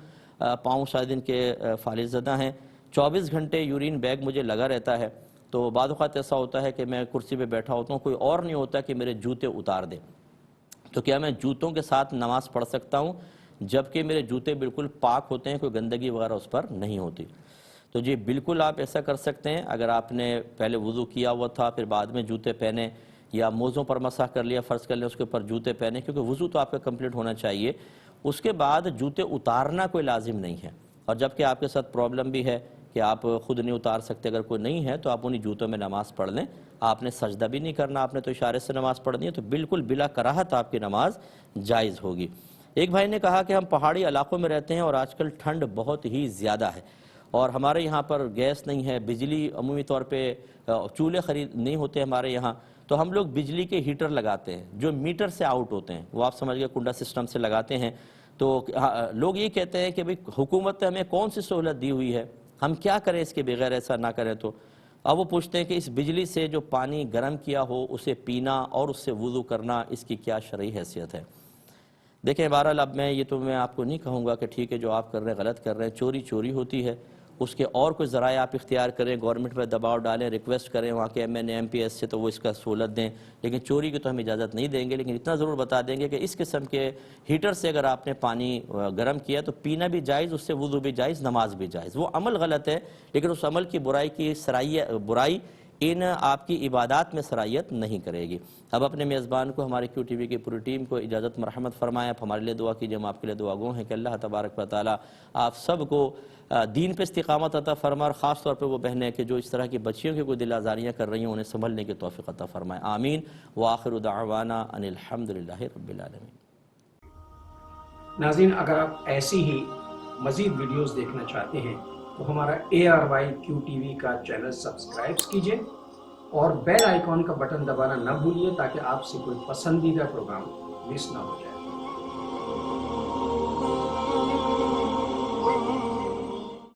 پاؤں شاید ان کے فالج زدہ ہیں، 24 گھنٹے یورین بیگ مجھے لگا رہتا ہے، تو بعض اوقات ایسا ہوتا ہے کہ میں کرسی پہ بیٹھا ہوتا ہوں، کوئی اور نہیں ہوتا کہ میرے جوتے اتار دے، تو کیا میں جوتوں کے ساتھ نماز پڑھ سکتا ہوں جبکہ میرے جوتے بالکل پاک ہوتے ہیں، کوئی گندگی وغیرہ اس پر نہیں ہوتی؟ تو جی بالکل آپ ایسا کر سکتے ہیں، اگر آپ نے پہلے وضو کیا ہوا تھا پھر بعد میں جوتے پہنے، یا موزوں پر مسح کر لیا، فرض کر لیں اس کے اوپر جوتے پہنے، کیونکہ وضو تو آپ کا کمپلیٹ ہونا چاہیے، اس کے بعد جوتے اتارنا کوئی لازم نہیں ہے۔ اور جبکہ آپ کے ساتھ پرابلم بھی ہے کہ آپ خود نہیں اتار سکتے، اگر کوئی نہیں ہے تو آپ انہی جوتوں میں نماز پڑھ لیں، آپ نے سجدہ بھی نہیں کرنا، آپ نے تو اشارے سے نماز پڑھنی ہے، تو بالکل بلا کراہت آپ کی نماز جائز ہوگی۔ ایک بھائی نے کہا کہ ہم پہاڑی علاقوں میں رہتے ہیں اور آج کل ٹھنڈ بہت ہی زیادہ ہے، اور ہمارے یہاں پر گیس نہیں ہے، بجلی عمومی طور پہ چولہے خرید نہیں ہوتے ہمارے یہاں، تو ہم لوگ بجلی کے ہیٹر لگاتے ہیں جو میٹر سے آؤٹ ہوتے ہیں، وہ آپ سمجھ گئے کنڈا سسٹم سے لگاتے ہیں۔ تو لوگ یہ کہتے ہیں کہ بھئی حکومت نے ہمیں کون سی سہولت دی ہوئی ہے، ہم کیا کریں اس کے بغیر، ایسا نہ کریں تو؟ اب وہ پوچھتے ہیں کہ اس بجلی سے جو پانی گرم کیا ہو اسے پینا اور اس سے وضو کرنا، اس کی کیا شرعی حیثیت ہے؟ دیکھیں بہرحال اب میں آپ کو نہیں کہوں گا کہ ٹھیک ہے جو آپ کر رہے ہیں غلط کر رہے ہیں، چوری ہوتی ہے، اس کے اور کوئی ذرائع آپ اختیار کریں، گورنمنٹ پہ دباؤ ڈالیں، ریکویسٹ کریں وہاں کے MNA MPS سے تو وہ اس کا سہولت دیں، لیکن چوری کی تو ہم اجازت نہیں دیں گے، لیکن اتنا ضرور بتا دیں گے کہ اس قسم کے ہیٹر سے اگر آپ نے پانی گرم کیا تو پینا بھی جائز، اس سے وضو بھی جائز، نماز بھی جائز۔ وہ عمل غلط ہے، لیکن اس عمل کی برائی ان آپ کی عبادات میں صلاحیت نہیں کرے گی۔ اب اپنے میزبان کو، ہمارے کیو ٹی وی کی پوری ٹیم کو اجازت مرحمت فرمائیں، آپ ہمارے لیے دعا کیجئے، ہم آپ کے لیے دعا گو ہیں کہ اللہ تبارک و تعالی آپ سب کو دین پہ استقامت عطا فرمائے، اور خاص طور پہ وہ بہنیں کہ جو اس طرح کی بچیوں کی کوئی دل آزاریاں کر رہی ہیں انہیں سنبھلنے کی توفیق عطا فرمائے، آمین۔ وآخر دعوانا ان الحمدللہ رب العالمین۔ ناظرین، اگر آپ ایسی ہی مزید ویڈیوز دیکھنا چاہتے ہیں تو ہمارا ARY QTV کا چینل سبسکرائب کیجئے اور بیل آئیکن کا بٹن دبانا نہ بھولیے تاکہ آپ سے کوئی پسندیدہ پروگرام مس نہ ہو جائے۔